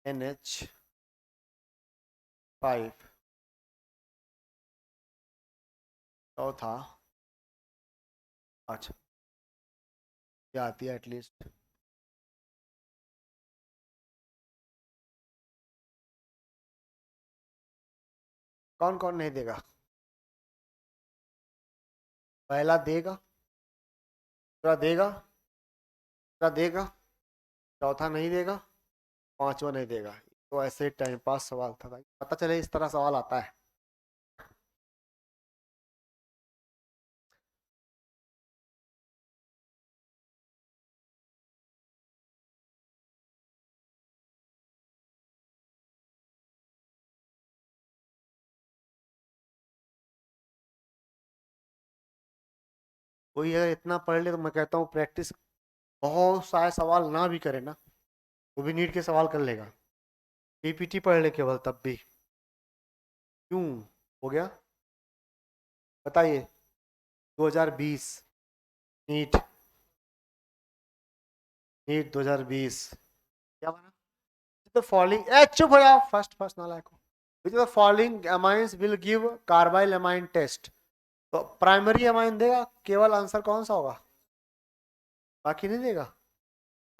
NH5। चौथा, अच्छा क्या आती है एटलीस्ट? कौन कौन नहीं देगा? पहला देगा, दूसरा देगा, तीसरा देगा, चौथा नहीं देगा, पांचवा नहीं देगा। तो ऐसे टाइम पास सवाल था भाई, पता चले इस तरह सवाल आता है। कोई अगर इतना पढ़ ले तो मैं कहता हूँ प्रैक्टिस, बहुत सारे सवाल ना भी करे ना, वो भी नीट के सवाल कर लेगा। PPT पढ़ ले केवल तब भी। क्यों? हो गया? बताइए। 2020 नीट, नीट 2020 क्या बना? तो फॉलोइंग, ए चुप हो जाओ, फर्स्ट फर्स्ट नालायक हो। Which of the following amines will give carbylamine test? तो प्राइमरी अमाइन देगा केवल, आंसर कौन सा होगा? बाकी नहीं देगा।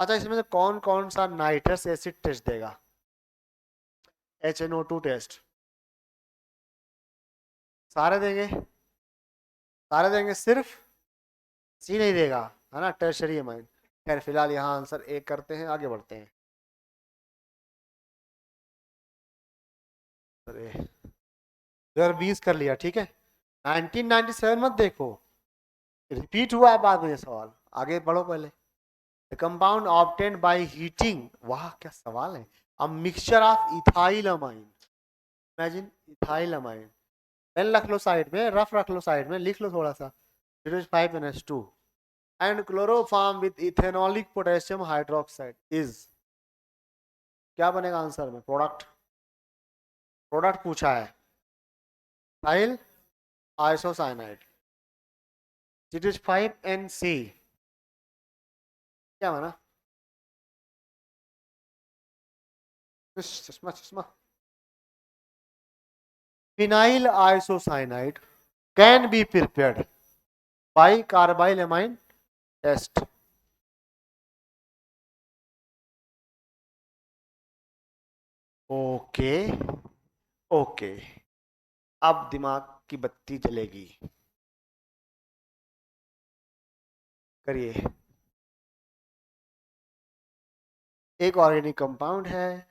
अच्छा, इसमें से कौन कौन सा नाइट्रस एसिड टेस्ट देगा? HNO2 test. सारे देंगे, सारे देंगे, सिर्फ सी नहीं देगा, है ना, टर्शरी अमाइन। खैर फिलहाल यहाँ आंसर ए करते हैं, आगे बढ़ते हैं। अरे 2020 कर लिया, ठीक है। 1997 मत देखो, रिपीट हुआ है बाद में ये सवाल। आगे बढ़ो पहले। The compound obtained by heating, वाह क्या सवाल है। A mixture of ethyl amine, imagine ethyl amine. Pen रख लो साइड में, रफ रख लो साइड में, लिख लो थोड़ा सा। 5NH2 and chloroform with ethanolic potassium hydroxide is, क्या बनेगा आंसर में? प्रोडक्ट, प्रोडक्ट पूछा है। इथाइल आइसोसाइनाइड, CH5NC, क्या बना? चश्मा चश्मा। Phenyl isocyanide can be prepared by carbylamine test. Okay, okay, अब दिमाग की बत्ती जलेगी। करिए। एक ऑर्गेनिक कंपाउंड है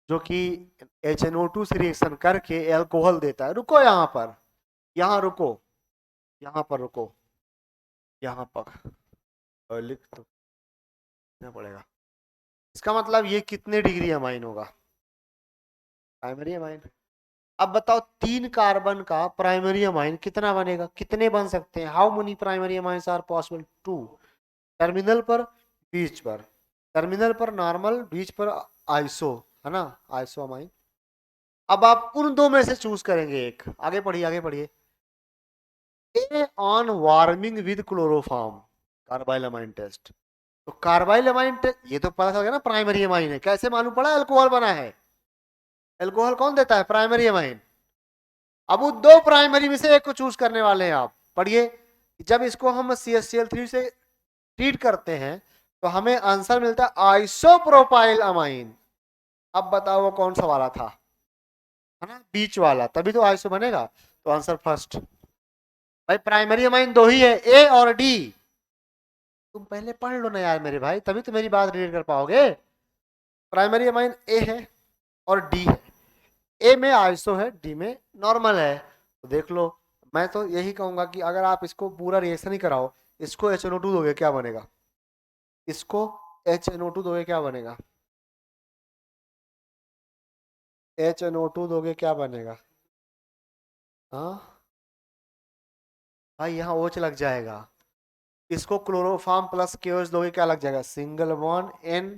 जो कि HNO2 से रिएक्शन करके एल्कोहल देता है। रुको यहाँ पर, यहाँ रुको, यहाँ पर रुको, यहाँ पर और लिख तो पड़ेगा। इसका मतलब ये कितने डिग्री अमाइन होगा? Primary amine. अब बताओ 3 कार्बन का प्राइमरी अमाइन कितना बनेगा, कितने बन सकते हैं, how many primary amines are possible, 2। Terminal पर, बीच पर, टर्मिनल पर नॉर्मल, बीच पर आइसो, है ना, आइसो अमाइन। अब आप उन दो में से चूज करेंगे एक, आगे पढ़िए आगे पढ़िए। A on warming with chloroform, carbylamine test. तो कार्बाइल अमाइन टेस्ट, ये तो पता चल गया ना प्राइमरी अमाइन है, कैसे मालूम पड़ा अल्कोहल बना है, अल्कोहल कौन देता है, प्राइमरी अमाइन। अब वो दो प्राइमरी में से एक को चूज करने वाले हैं आप, पढ़िए। जब इसको हम CH3 से ट्रीट करते हैं तो हमें आंसर मिलता है आइसोप्रोपाइल अमाइन। अब बताओ वो कौन सा वाला था, है ना, बीच वाला, तभी तो आइसो बनेगा। तो आंसर फर्स्ट। भाई प्राइमरी अमाइन दो ही है, ए और डी। तुम पहले पढ़ लो ना यार मेरे भाई, तभी तो मेरी बात रीड कर पाओगे। प्राइमरी अमाइन ए है और डी है, ए में आइसो है, डी में नॉर्मल है। तो देख लो, मैं तो यही कहूंगा कि अगर आप इसको पूरा रिएक्शन ही कराओ, इसको HNO2 दोगे क्या बनेगा, इसको HNO2 दोगे क्या बनेगा, HNO2 दोगे क्या बनेगा, हाँ भाई यहाँ ओच लग जाएगा। इसको क्लोरोफॉर्म प्लस केओएच दोगे क्या लग जाएगा, single bond N,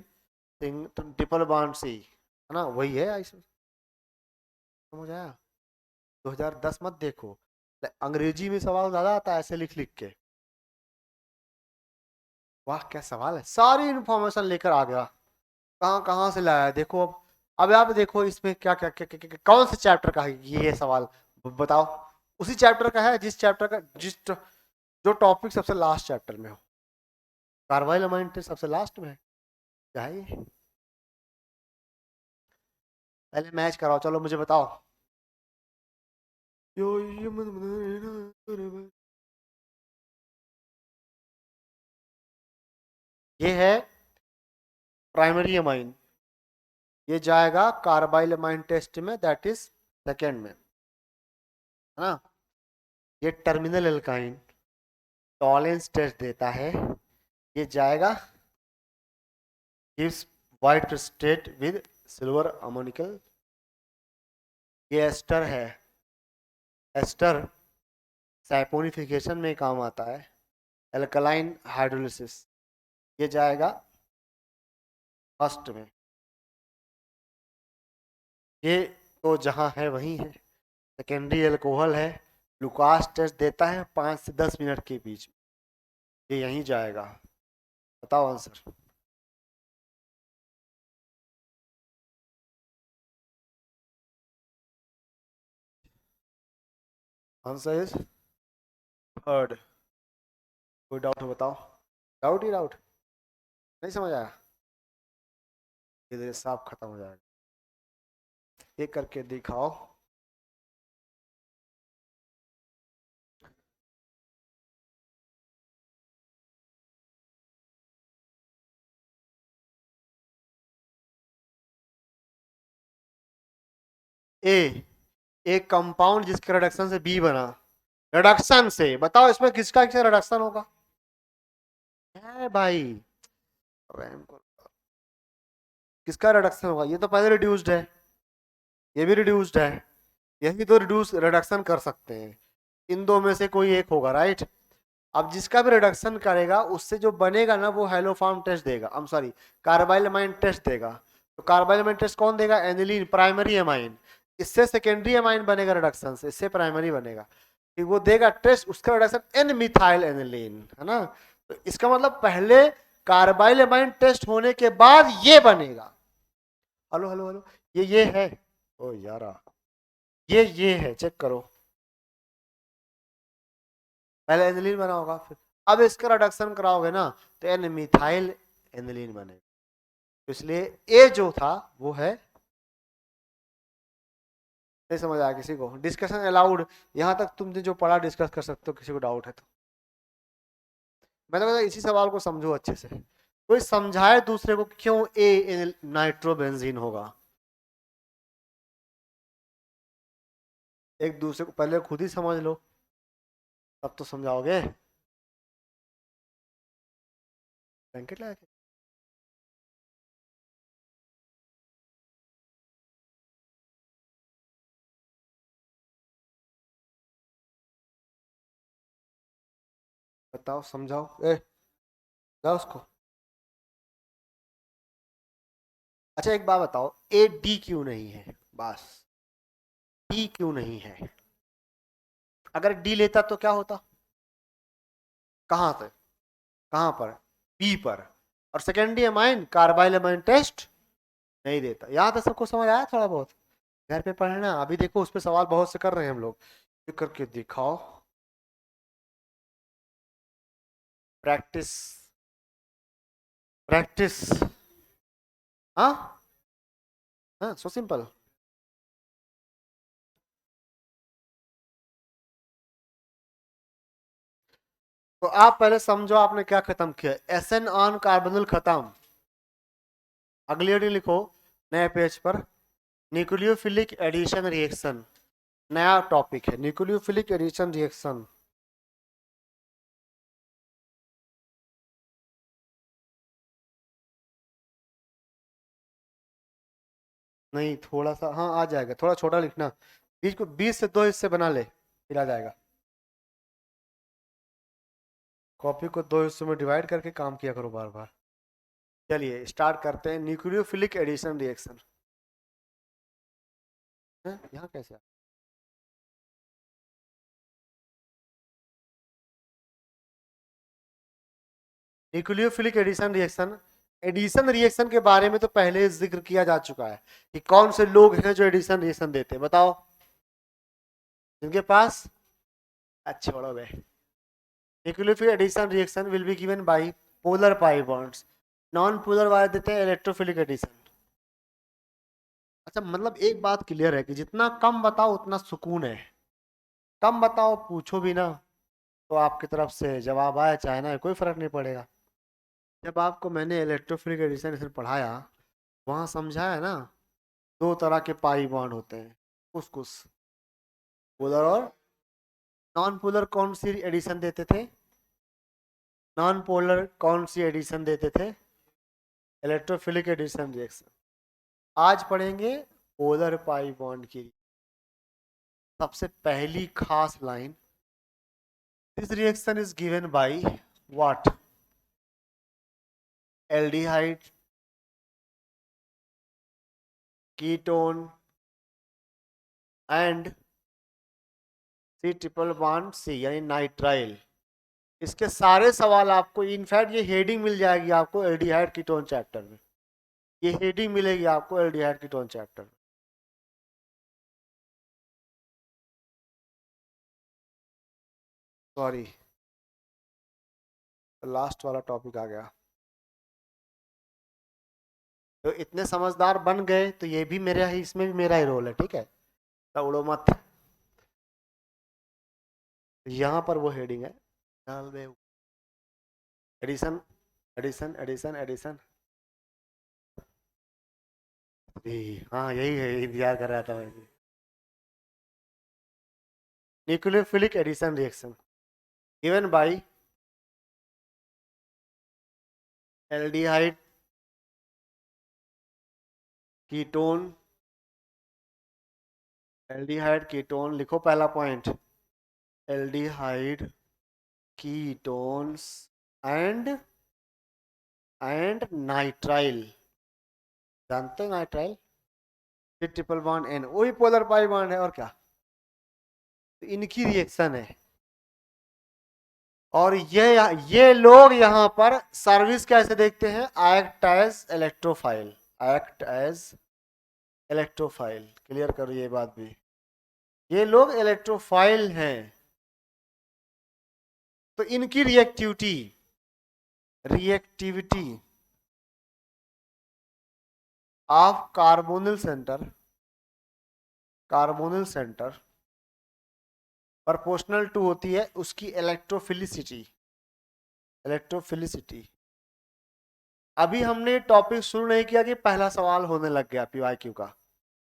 triple bond C, है ना, वही है आइसो। समझ आया। 2010 मत देखो, अंग्रेजी में सवाल ज्यादा आता है ऐसे लिख लिख के। वाह क्या सवाल है, सारी इंफॉर्मेशन लेकर आ गया, कहाँ कहाँ से लाया है देखो। अब आप देखो इसमें क्या क्या क्या, क्या, क्या, क्या कौन से चैप्टर का है ये सवाल, बताओ। उसी चैप्टर का है जिस चैप्टर का, जिस जो टॉपिक सबसे लास्ट चैप्टर में हो। कार्बाइल अमाइन टेस्ट सबसे लास्ट में है, क्या है ये। पहले मैच कराओ, चलो मुझे बताओ। यो ये ये है प्राइमरी अमाइन, ये जाएगा कार्बाइल अमाइन टेस्ट में, दैट इज सेकेंड में, है ना। ये टर्मिनल एल्काइन टॉलेंस टेस्ट देता है, ये जाएगा gives white precipitate with silver ammonical। ये एस्टर है, एस्टर सैपोनिफिकेशन में काम आता है, एल्कलाइन हाइड्रोलिसिस, ये जाएगा फर्स्ट में। ये तो जहाँ है वहीं है, सेकेंडरी एल्कोहल है, लुकास टेस्ट देता है 5 से 10 मिनट के बीच में, ये यहीं जाएगा। बताओ आंसर। Answer is third. कोई डाउट हो बताओ, डाउट ही डाउट, नहीं समझ आया, धीरे साफ खत्म हो जाएगा, एक करके दिखाओ। ए, एक कंपाउंड जिसके रिडक्शन से बी बना, रिडक्शन से बताओ इसमें किसका किसका रिडक्शन होगा, है भाई, किसका रिडक्शन होगा, ये तो पहले रिड्यूस्ड है, ये भी रिड्यूस्ड है, यही तो रिड्यूस रिडक्शन कर सकते हैं, इन दो में से कोई एक होगा, राइट। अब जिसका भी रिडक्शन करेगा उससे जो बनेगा ना वो हेलोफॉर्म टेस्ट देगा, I am sorry carbylamine test देगा। तो कार्बाइल अमाइन टेस्ट कौन देगा, एनिलीन प्राइमरी अमाइन, इससे सेकेंडरी अमाइन बनेगा रिडक्शन से, इससे प्राइमरी बनेगा, कि वो देगा टेस्ट, उसका रिडक्शन एन मिथाइल एनिलीन, है ना। तो इसका मतलब पहले कार्बाइल अमाइन टेस्ट होने के बाद ये बनेगा। हेलो हेलो हेलो, ये है, ओ यारा, ये है, चेक करो, पहले एनिलीन बना होगा, फिर अब इसका रिडक्शन कराओगे ना तो एन मिथाइल एनिलीन बनेगा। तो इसलिए ए जो था वो है, नहीं समझ आया किसी को, डिस्कशन अलाउड, यहां तक तुमने जो पढ़ा डिस्कस कर सकते हो, किसी को डाउट है तो। मैं तो कहता इसी सवाल को समझो अच्छे से, कोई समझाए दूसरे को क्यों ए नाइट्रोबेंजीन होगा, एक दूसरे को पहले खुद ही समझ लो, तब तो समझाओगे। ब्लैंकेट लगा के बताओ, समझाओ, ए जाओ उसको। अच्छा एक बात बताओ, ए डी क्यों नहीं है, बस डी क्यों नहीं है? अगर डी लेता तो क्या होता? कहां से, कहां पर? बी पर। और secondary amine carbylamine test नहीं देता। यहां तक सबको समझ आया थोड़ा बहुत? घर पे पढ़ना, अभी देखो उस पर सवाल बहुत से कर रहे हैं हम लोग, ये करके दिखाओ। Practice, practice. हाँ हाँ, सो सिंपल। तो आप पहले समझो आपने क्या खत्म किया। एस एन ऑन कार्बोनिल खत्म। अगली हेडिंग लिखो नए पेज पर, न्यूक्लियोफिलिक एडिशन रिएक्शन। नया टॉपिक है न्यूक्लियोफिलिक एडिशन रिएक्शन। नहीं थोड़ा सा, हाँ आ जाएगा, थोड़ा छोटा लिखना, बीच को 20 से 2 हिस्से बना ले, फिर आ जाएगा। कॉपी को 2 हिस्सों में डिवाइड करके काम किया करो बार बार। चलिए स्टार्ट करते हैं, न्यूक्लियोफिलिक एडिशन रिएक्शन। यहाँ कैसे? Nucleophilic addition reaction, addition reaction के बारे में तो पहले जिक्र किया जा चुका है कि कौन से लोग हैं जो एडिशन रिएक्शन देते हैं, बताओ जिनके पास। अच्छा छोड़ो बे। Nucleophilic addition reaction will be given by polar pi bonds, non polar वाले देते हैं इलेक्ट्रोफिलिक एडिशन। अच्छा मतलब एक बात क्लियर है कि जितना कम बताओ उतना सुकून है। कम बताओ पूछो भी ना तो आपकी तरफ से जवाब आए चाहे ना, कोई फर्क नहीं पड़ेगा। जब आपको मैंने इलेक्ट्रोफिलिक एडिशन पढ़ाया, वहां समझाया ना, 2 तरह के पाई बॉन्ड होते हैं, कुछ कुछ पोलर और नॉन पोलर। कौन सी एडिशन देते थे? नॉन पोलर कौन सी एडिशन देते थे? Electrophilic addition reaction. आज पढ़ेंगे पोलर पाई बॉन्ड की सबसे पहली खास line. This reaction is given by what? Aldehyde, ketone and C triple bond C यानी नाइट्राइल। इसके सारे सवाल आपको, इनफैक्ट ये हेडिंग मिल जाएगी आपको एल्डिहाइड कीटोन चैप्टर में। ये हेडिंग मिलेगी आपको एल्डिहाइड कीटोन चैप्टर में। सॉरी, लास्ट वाला टॉपिक आ गया। तो इतने समझदार बन गए तो ये भी मेरा ही, इसमें भी मेरा ही रोल है, ठीक है, तो उड़ो मत। यहाँ पर वो हेडिंग है, डाल दे एडिशन, एडिशन एडिशन एडिशन। हाँ यही है, इंतजार कर रहा था मैं। Nucleophilic addition reaction given by aldehyde ketone, aldehyde ketone लिखो पहला point, aldehyde ketones and nitrile. जानते हैं नाइट्राइल? ट्रिपल बॉन्ड एन, वही पोलर पाई बॉन्ड है और क्या। तो इनकी रिएक्शन है, और ये लोग यहाँ पर सर्विस कैसे देखते हैं? Act as electrophile, act as electrophile. Clear करो ये बात भी, ये लोग इलेक्ट्रोफाइल हैं। तो इनकी reactivity, reactivity of carbonyl centre, carbonyl centre proportional to होती है उसकी इलेक्ट्रोफिलिसिटी, इलेक्ट्रोफिलिसिटी। अभी हमने टॉपिक शुरू नहीं किया कि पहला सवाल होने लग गया पीवाईक्यू का,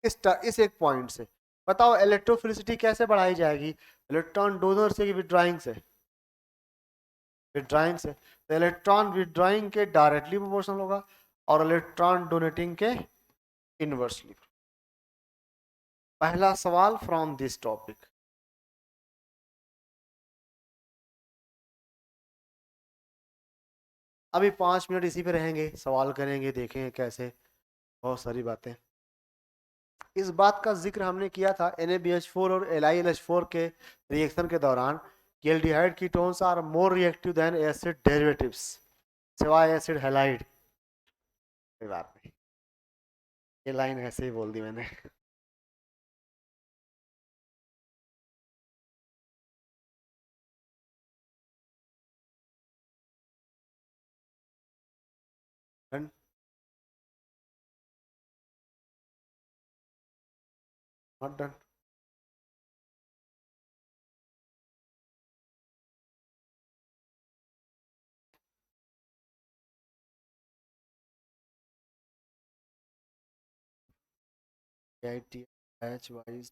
इस एक पॉइंट से। बताओ इलेक्ट्रोफिलिसिटी कैसे बढ़ाई जाएगी? इलेक्ट्रॉन डोनर से कि विड्रॉइंग से? विड्रॉइंग से। तो इलेक्ट्रॉन विड्रॉइंग के डायरेक्टली प्रोपोर्शनल होगा और इलेक्ट्रॉन डोनेटिंग के इनवर्सली। पहला सवाल फ्रॉम दिस टॉपिक। अभी 5 मिनट इसी पे रहेंगे, सवाल करेंगे, देखेंगे कैसे, बहुत सारी बातें। इस बात का जिक्र हमने किया था NaBH4 और LiLH4 के रिएक्शन के दौरान कि aldehyde ketones are more reactive than acid derivatives, सिवाय एसिड हैलाइड। कोई बात नहीं, ये लाइन ऐसे ही बोल दी मैंने। Done. Not done. AIT H wise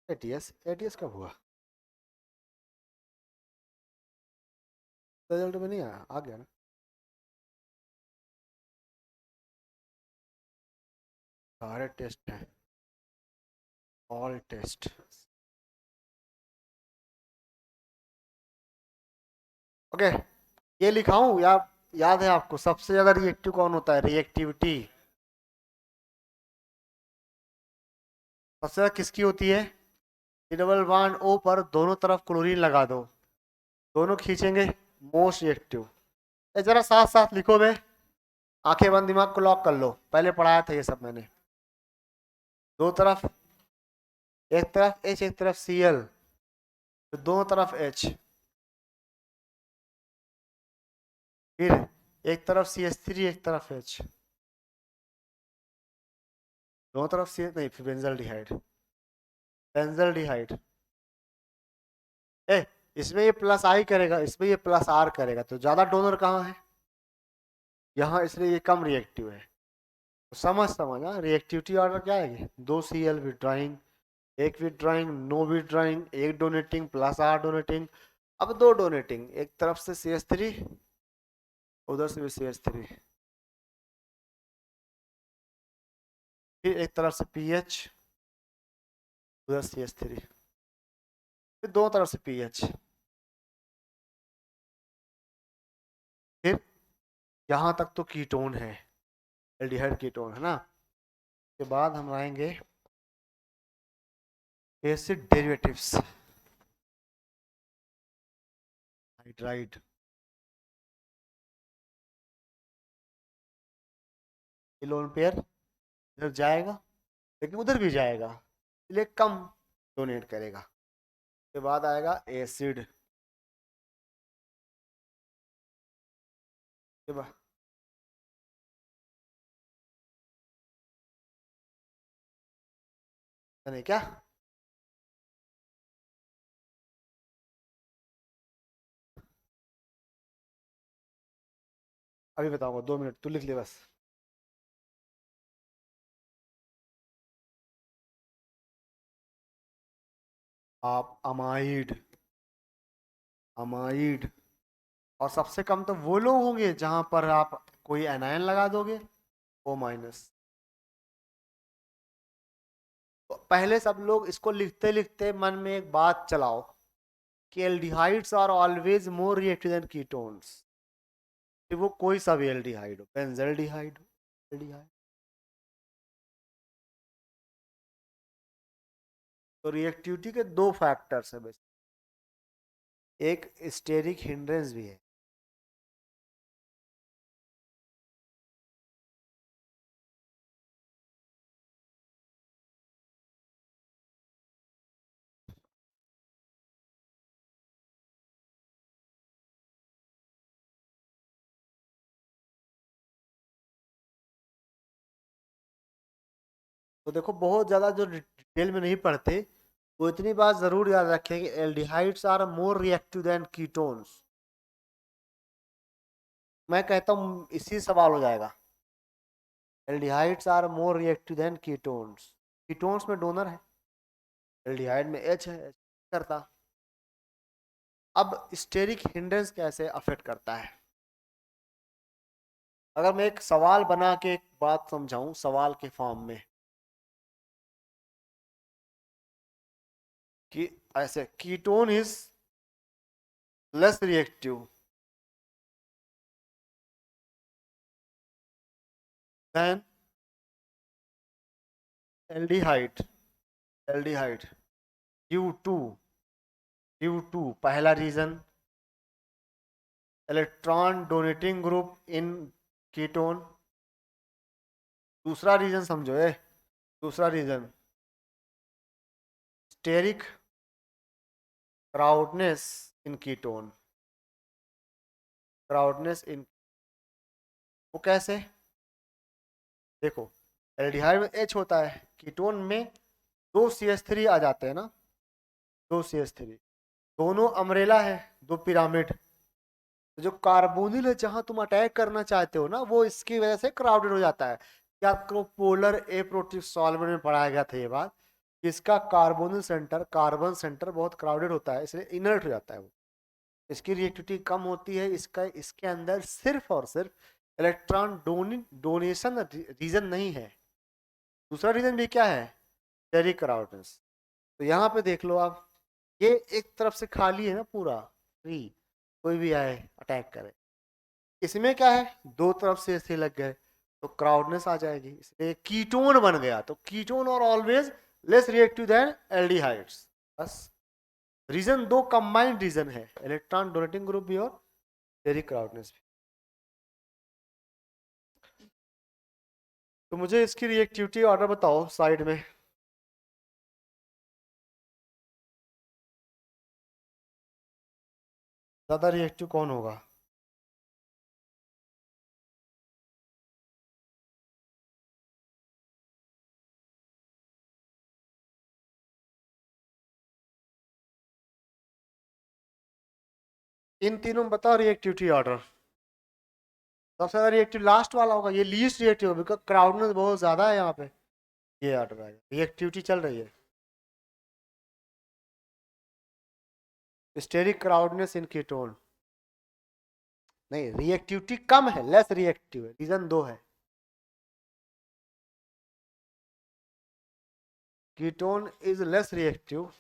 ATS ATS कब हुआ? रिजल्ट में नहीं आया, आ गया ना। सारे टेस्ट हैं, ऑल टेस्ट। ओके, ये लिखाऊं या याद है आपको सबसे ज्यादा रिएक्टिव कौन होता है? रिएक्टिविटी सबसे ज्यादा किसकी होती है? डबल बॉन्ड ओ पर दोनों तरफ क्लोरीन लगा दो, दोनों खींचेंगे, मोस्ट रिएक्टिव। जरा साथ साथ लिखो बे, आंखें बंद, दिमाग को लॉक कर लो, पहले पढ़ाया था ये सब मैंने। दो तरफ, एक तरफ H एक तरफ Cl, तो दोनों तरफ H, फिर एक तरफ CH3 एक तरफ H, दोनों तरफ सी नहीं, फिर बेंजल डिहाइड, बेंजल डिहाइड। ए, इसमें ये प्लस आई करेगा, इसमें ये प्लस आर करेगा, तो ज्यादा डोनर कहाँ है? यहाँ, इसलिए ये कम रिएक्टिव है। तो समझ समझ, हाँ, रिएक्टिविटी ऑर्डर क्या है? 2 Cl विड्रॉइंग, एक विड्रॉइंग, नो विड्रॉइंग, एक डोनेटिंग प्लस आर डोनेटिंग। अब दो डोनेटिंग, एक तरफ से CH3, उधर से भी CH3, फिर एक तरफ से PH, उधर CH3, फिर दोनों तरफ से PH, फिर यहाँ तक तो कीटोन है, एल्डिहाइड कीटोन है ना। के बाद हम आएंगे acid derivatives, hydride, lone pair इधर जाएगा, लेकिन उधर भी जाएगा, इसलिए कम डोनेट करेगा। के बाद आएगा एसिड, के बाद नहीं क्या, अभी बताऊंगा, 2 मिनट तू लिख ले बस। आप अमाइड, अमाइड, और सबसे कम तो वो लोग होंगे जहां पर आप कोई एनायन लगा दोगे, O-। तो पहले सब लोग इसको लिखते लिखते मन में एक बात चलाओ कि aldehydes are always more reactive than ketones, वो कोई सा भी एल्डिहाइड हो, बेंजल्डिहाइड हो, एल्डिहाइड। तो रिएक्टिविटी के दो फैक्टर्स है बस, एक स्टेरिक हिंड्रेंस भी है। तो देखो, बहुत ज्यादा जो डिटेल में नहीं पढ़ते, वो इतनी बात जरूर याद रखें कि aldehydes are more reactive than ketones. मैं कहता हूँ इसी सवाल हो जाएगा, aldehydes are more reactive than ketones. Ketones में डोनर है, एल्डिहाइड में H है, H करता। अब स्टेरिक हिंड्रेंस कैसे अफेक्ट करता है? अगर मैं एक सवाल बना के एक बात समझाऊं सवाल के फॉर्म में, कि ऐसे ketone is less reactive than aldehyde, aldehyde due to पहला reason electron donating group in ketone. दूसरा रीजन समझो दूसरा reason steric crowdness in ketone, crowdness in, वो कैसे? देखो एल्डिहाइड में H होता है, कीटोन में दो CH3 आ जाते हैं ना, दो CH3, दोनों अम्ब्रेला है, दो पिरामिड। तो जो कार्बोनिल है जहां तुम अटैक करना चाहते हो ना, वो इसकी वजह से क्राउडेड हो जाता है। क्या आपको पोलर एप्रोटिक सॉल्वेंट में पढ़ाया गया था ये बात, कि इसका कार्बोनिल सेंटर, कार्बन सेंटर बहुत क्राउडेड होता है, इसलिए इनर्ट हो जाता है वो, इसकी रिएक्टिविटी कम होती है। इसका इसके अंदर सिर्फ और सिर्फ इलेक्ट्रॉन डोनेशन रीजन नहीं है, दूसरा रीजन भी क्या है, स्टेरिक क्राउडनेस। तो यहाँ पे देख लो आप, ये एक तरफ से खाली है ना पूरा फ्री, कोई भी आए अटैक करे। इसमें क्या है, दो तरफ से ऐसे लग गए तो क्राउडनेस आ जाएगी, इसलिए कीटोन बन गया। तो कीटोन और always less reactive then aldehydes. बस रीजन दो कंबाइंड रीजन है, इलेक्ट्रॉन डोनेटिंग ग्रुप भी और स्टेरिक क्राउडनेस भी। तो मुझे इसकी रिएक्टिविटी ऑर्डर बताओ साइड में। ज्यादा रिएक्टिव कौन होगा? इन तीनों में बताओ रिएक्टिविटी ऑर्डर। सबसे ज्यादा रिएक्टिव लास्ट वाला होगा, ये लीस्ट रिएक्टिव होगा बिकॉज क्राउडनेस बहुत ज्यादा है यहाँ पे। ये ऑर्डर आएगा, रिएक्टिविटी चल रही है। स्टेरिक क्राउडनेस इन कीटोन, नहीं रिएक्टिविटी कम है, लेस रिएक्टिव है, रीजन दो है। Ketone is less reactive,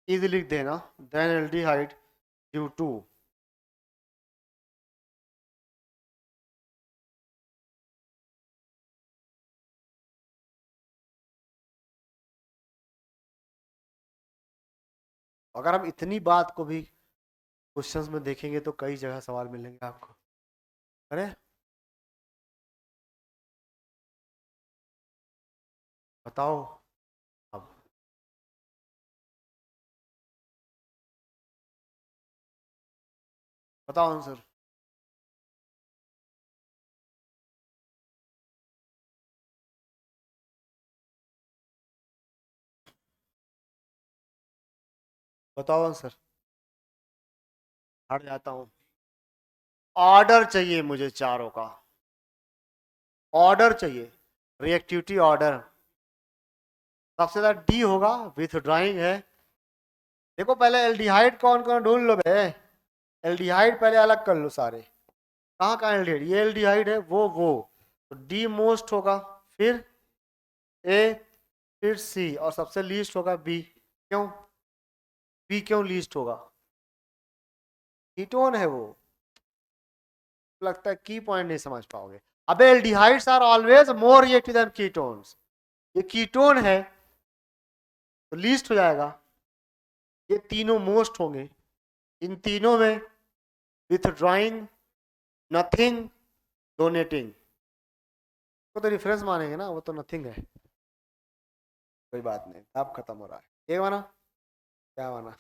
is लिख देना, देन एल्डिहाइड ड्यू टू अगर हम इतनी बात को भी क्वेश्चंस में देखेंगे तो कई जगह सवाल मिलेंगे आपको। अरे बताओ अब, बताओ आंसर। बताओ आंसर, हट जाता हूँ। ऑर्डर चाहिए मुझे चारों का, ऑर्डर चाहिए, रिएक्टिविटी ऑर्डर। सबसे ज्यादा डी होगा, विथ ड्राइंग है। देखो पहले एल्डिहाइड कौन कौन ढूंढ लो बे, एल्डिहाइड पहले अलग कर लो सारे। कहाँ कहाँ एल्डिहाइड, ये एल्डिहाइड है, वो तो डी मोस्ट होगा, फिर ए, फिर सी, और सबसे लीस्ट होगा बी। क्यों बी, क्यों लीस्ट होगा? कीटोन है वो, लगता है की पॉइंट नहीं समझ पाओगे। अबे aldehydes are always more reactive than ketones, ये कीटोन है तो लीस्ट हो जाएगा। ये तीनों मोस्ट होंगे, इन तीनों में विथड्रॉइंग, नथिंग, डोनेटिंग। वो तो रेफरेंस मानेंगे ना, वो तो नथिंग है। कोई बात नहीं, अब खत्म हो रहा है। ये माना, क्या माना?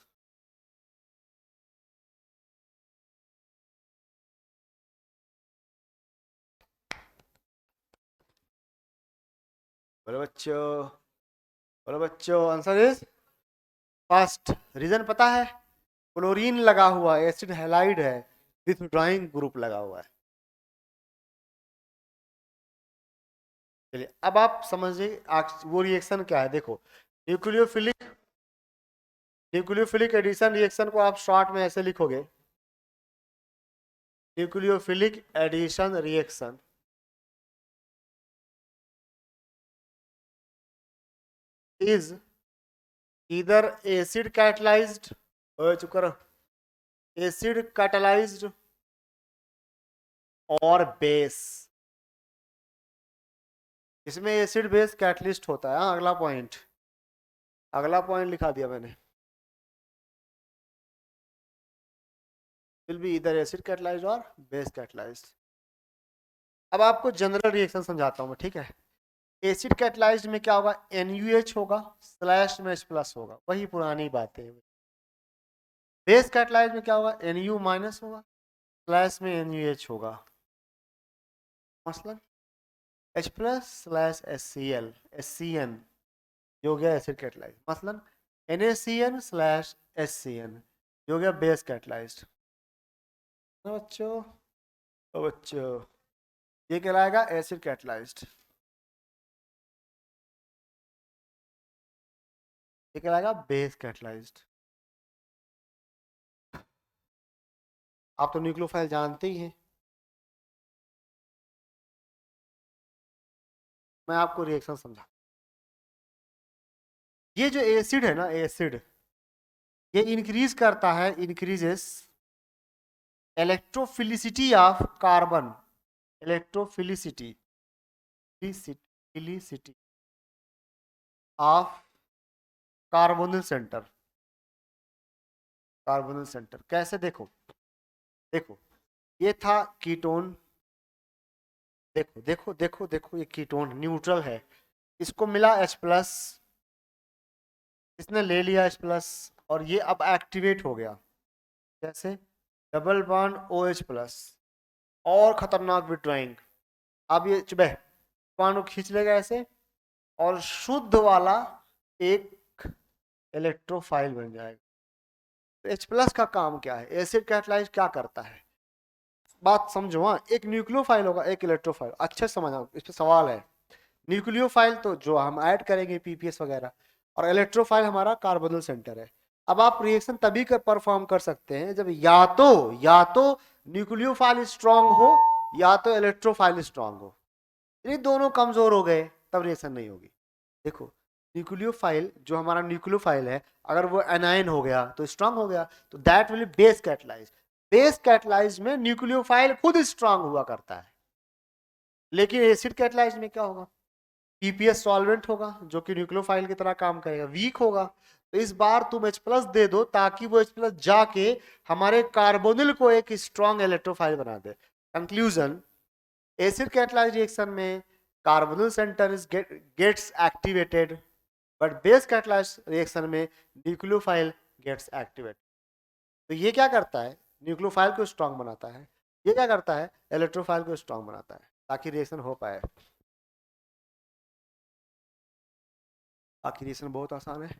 बोलो बच्चों, बोलो बच्चों, आंसर इज फर्स्ट। रीजन पता है, क्लोरीन लगा हुआ है, एसिड हैलाइड है, विथड्रॉइंग ग्रुप लगा हुआ है। चलिए अब आप समझिए वो रिएक्शन क्या है। देखो न्यूक्लियोफिलिक, न्यूक्लियोफिलिक एडिशन रिएक्शन को आप शॉर्ट में ऐसे लिखोगे, न्यूक्लियोफिलिक एडिशन रिएक्शन इज इधर एसिड कैटलाइज्ड, चुप करो, एसिड कैटलाइज्ड और बेस। इसमें एसिड बेस कैटलिस्ट होता है। हाँ, अगला पॉइंट, अगला पॉइंट लिखा दिया मैंने, विल बी इधर एसिड कैटलाइज्ड और बेस कैटलाइज्ड। अब आपको जनरल रिएक्शन समझाता हूँ मैं, ठीक है। एसिड कैटलाइज्ड में क्या होगा, NaOH होगा, स्लैश में H प्लस होगा, वही पुरानी बातें। बेस कैटलाइज्ड में क्या होगा, Nu माइनस होगा, स्लैश में NaOH होगा, मसलन H plus slash HCl HCN, जो हो गया एसिड कैटलाइज्ड, मसलन NaCN स्लैश HCN, जो हो गया बेस कैटलाइज्ड। बच्चों, तो बच्चों ये कहलाएगा एसिड कैटलाइज्ड, ये कहलाएगा बेस कैटलाइज्ड। आप तो न्यूक्लियोफाइल जानते ही हैं। मैं आपको रिएक्शन समझा, ये जो एसिड है ना, एसिड, ये इंक्रीज करता है, increases electrophilicity of carbon, electrophilicity, philicity of carbonyl centre, carbonyl centre. कैसे, देखो देखो, ये था कीटोन, देखो देखो देखो देखो, ये कीटोन न्यूट्रल है, इसको मिला H प्लस, इसने ले लिया H प्लस, और ये अब एक्टिवेट हो गया। कैसे, डबल बॉन्ड OH प्लस, और खतरनाक विड्रॉइंग। अब ये चुबे बॉन्ड को खींच लेगा ऐसे, और शुद्ध वाला एक इलेक्ट्रोफाइल बन जाएगा। तो H प्लस का काम क्या है, एसिड कैटलाइज क्या करता है, बात समझो। हाँ, एक न्यूक्लियोफाइल होगा, एक इलेक्ट्रोफाइल, अच्छे से समझना, इस पे सवाल है। न्यूक्लियोफाइल तो जो हम ऐड करेंगे PPS वगैरह, और इलेक्ट्रोफाइल हमारा कार्बोनिल सेंटर है। अब आप रिएक्शन तभी कर परफॉर्म कर सकते हैं जब या तो न्यूक्लियोफाइल स्ट्रांग हो, या तो इलेक्ट्रोफाइल स्ट्रांग हो। ये दोनों कमजोर हो गए तब रिएक्शन नहीं होगी। देखो, न्यूक्लियोफाइल जो हमारा न्यूक्लियोफाइल है, अगर वो एनायन हो गया तो स्ट्रांग हो गया, तो that will base catalyse. Base catalyse में न्यूक्लियोफाइल खुद स्ट्रांग हुआ करता है। लेकिन एसिड कैटलाइज में क्या होगा, PPS सॉल्वेंट होगा जो कि न्यूक्लियोफाइल की तरह काम करेगा, वीक होगा। तो इस बार तुम H प्लस दे दो ताकि वो H प्लस जाके हमारे कार्बोनिल को एक स्ट्रॉन्ग इलेक्ट्रोफाइल बना दे। कंक्लूजन, एसिड कैटलाइज रिएक्शन में carbonyl centre is gets activated, but base catalyse reaction में न्यूक्लियोफाइल गेट्स एक्टिवेटेड। तो ये क्या करता है, न्यूक्लियोफाइल को स्ट्रॉन्ग बनाता है, ये क्या करता है, इलेक्ट्रोफाइल को स्ट्रॉन्ग बनाता है, ताकि रिएक्शन हो पाए। बाकी रिएक्शन बहुत आसान है।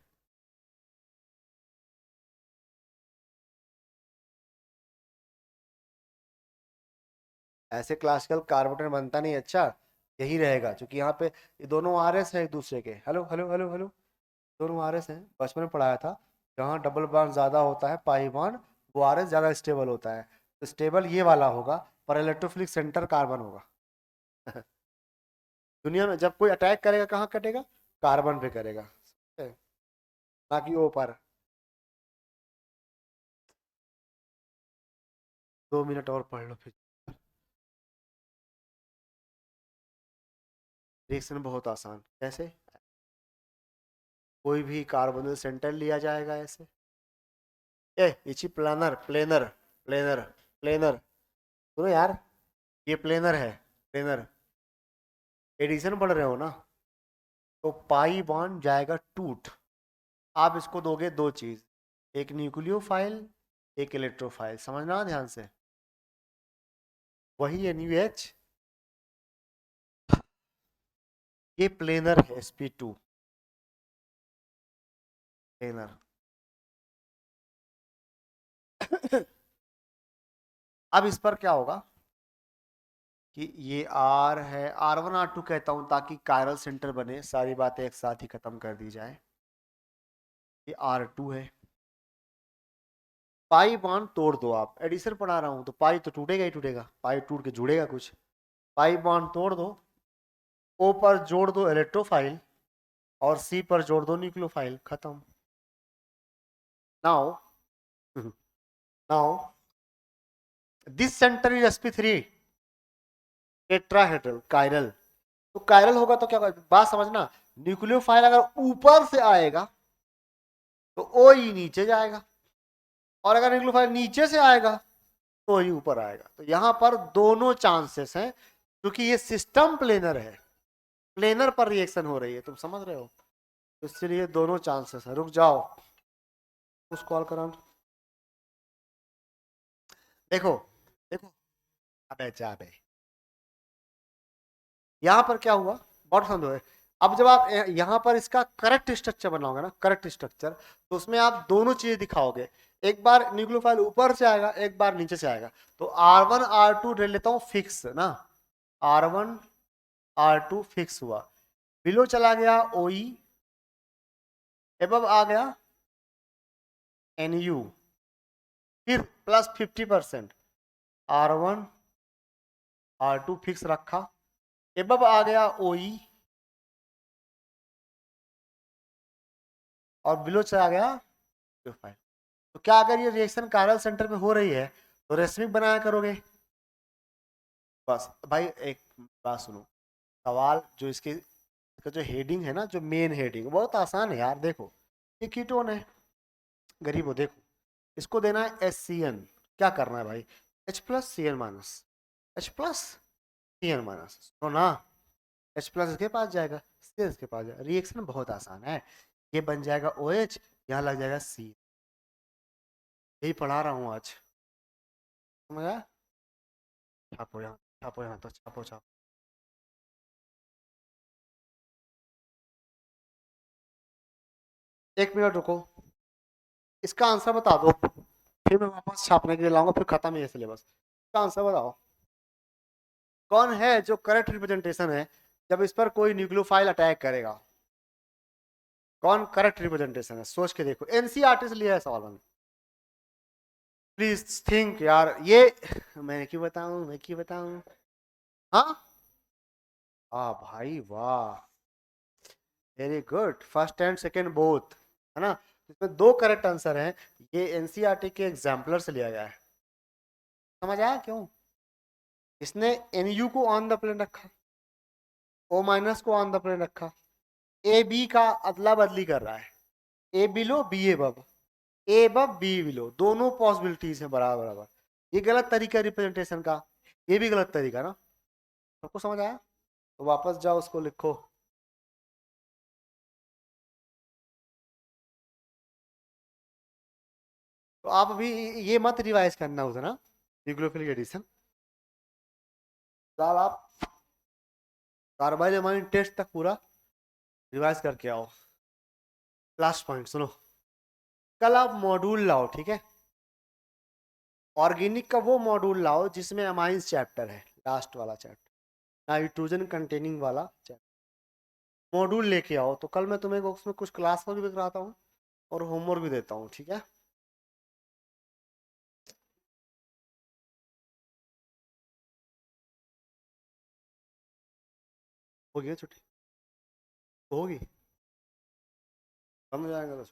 ऐसे क्लासिकल कार्बोनेट बनता नहीं, अच्छा यही रहेगा, क्योंकि यहाँ पे ये दोनों RS है एक दूसरे के। हेलो हेलो हेलो हेलो, दोनों RS हैं, बचपन में पढ़ाया था। जहाँ डबल बॉन्ड ज्यादा होता है, पाई बॉन्ड, वो RS ज्यादा स्टेबल होता है। तो स्टेबल ये वाला होगा, पर इलेक्ट्रोफिलिक सेंटर कार्बन होगा। दुनिया में जब कोई अटैक करेगा कहाँ कटेगा, कार्बन पे करेगा, ना कि ओ पर। 2 मिनट और पढ़ लो फिर। रिएक्शन बहुत आसान, कैसे, कोई भी कार्बोनिल सेंटर लिया जाएगा ऐसे, ए इची प्लानर प्लेनर प्लेनर प्लेनर, सुनो यार, ये प्लेनर है, प्लेनर, एडिशन पढ़ रहे हो ना, तो पाई बॉन्ड जाएगा टूट। आप इसको दोगे दो चीज, एक न्यूक्लियोफाइल, एक इलेक्ट्रोफाइल, समझना ध्यान से। वही NaOH, ये प्लेनर है, sp2 प्लेनर। अब इस पर क्या होगा कि ये R है, R1 R2 कहता हूं ताकि कायरल सेंटर बने, सारी बातें एक साथ ही खत्म कर दी जाए। ये R2 है, पाई बॉन्ड तोड़ दो, आप एडिशन पढ़ा रहा हूं तो पाई तो टूटेगा ही टूटेगा, पाई टूट के जुड़ेगा कुछ। पाई बॉन्ड तोड़ दो, O पर जोड़ दो इलेक्ट्रोफाइल, और C पर जोड़ दो न्यूक्लियोफाइल, खत्म। Now now this centre is sp3 tetrahedral chiral. तो कायरल होगा तो क्या होगा, बात समझना। न्यूक्लियोफाइल अगर ऊपर से आएगा तो ओ ही नीचे जाएगा, और अगर न्यूक्लियोफाइल नीचे से आएगा तो ही ऊपर आएगा। तो यहां पर दोनों चांसेस हैं, क्योंकि ये सिस्टम प्लेनर है, प्लेनर पर रिएक्शन हो रही है, तुम समझ रहे हो, तो इसलिए दोनों चांसेस है। रुक जाओ, उस कॉल करा, देखो देखो, अबे जा बे, यहां पर क्या हुआ, बहुत समझो। अब जब आप यहां पर इसका करेक्ट स्ट्रक्चर बनाओगे ना, करेक्ट स्ट्रक्चर, तो उसमें आप दोनों चीजें दिखाओगे। एक बार न्यूक्लियोफाइल ऊपर से आएगा, एक बार नीचे से आएगा। तो R1 R2 ले लेता हूं फिक्स ना, R1 R2 फिक्स हुआ, बिलो चला गया OE, एबव आ गया NU, फिर प्लस 50%, R1 R2 फिक्स रखा, एबव आ गया OE, और बिलो चला गया न्यूक्लियोफाइल। तो क्या अगर ये रिएक्शन कायरल सेंटर में हो रही है तो रेशमिक बनाया करोगे। बस भाई एक बात सुनो, सवाल जो इसके, इसका जो हेडिंग है ना, जो मेन हेडिंग, बहुत आसान है यार। देखो ये कीटोन है, गरीब हो, देखो इसको देना है HCN, क्या करना है भाई, H plus CN minus, H plus CN minus, सुनो ना, H प्लस इसके पास जाएगा, CN इसके पास जाएगा, रिएक्शन बहुत आसान है। ये बन जाएगा OH, यहाँ लग जाएगा C, यही पढ़ा रहा हूँ आज, समझ आया। छापो यहाँ, छापो यहाँ, तो छापो छापो। एक मिनट रुको, इसका आंसर बता दो, फिर मैं वापस छापने के लिए लाऊंगा, फिर खत्म है ये सिलेबस। इसका आंसर बताओ, कौन है जो करेक्ट रिप्रेजेंटेशन है जब इस पर कोई न्यूक्लियोफाइल अटैक करेगा, कौन करेक्ट रिप्रेजेंटेशन है, सोच के देखो, एनसीईआरटी से लिया है सवाल मैंने, प्लीज थिंक यार। ये मैं क्यों बताऊं, मैं क्यों बताऊं। हाँ, आ भाई वाह, very good, first and second both, है ना। इसमें दो करेक्ट आंसर हैं, ये एनसीईआरटी के एग्जाम्पलर से लिया गया है। समझ आया क्यों, इसने एनयू को ऑन द प्लेन रखा, ओ माइनस को ऑन द प्लेन रखा, ए बी का अदला बदली कर रहा है, ए बिलो बी एबव, ए बब बी बिलो, दोनों पॉसिबिलिटीज है बराबर बराबर। ये गलत तरीका रिप्रेजेंटेशन का, ये भी गलत तरीका ना, सबको समझ आया। तो वापस जाओ, उसको लिखो। तो आप अभी ये मत रिवाइज करना उसे ना, न्यूक्लियोफिलिक एडिशन, साल आप कार्बाइड टेस्ट तक पूरा रिवाइज करके आओ। लास्ट पॉइंट सुनो, कल आप मॉड्यूल लाओ, ठीक है, ऑर्गेनिक का वो मॉड्यूल लाओ जिसमें अमाइंस चैप्टर है, लास्ट वाला चैप्टर, नाइट्रोजन कंटेनिंग वाला चैप्टर, मॉड्यूल लेके आओ। तो कल मैं तुम्हें उसमें कुछ क्लास वर्क भी कराता हूँ और होमवर्क भी देता हूँ, ठीक है। होगी छुट्टी, होगी, समझ आएगा तो।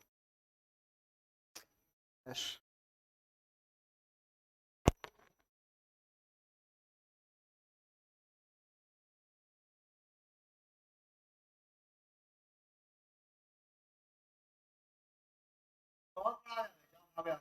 यस। बहुत बड़ा है,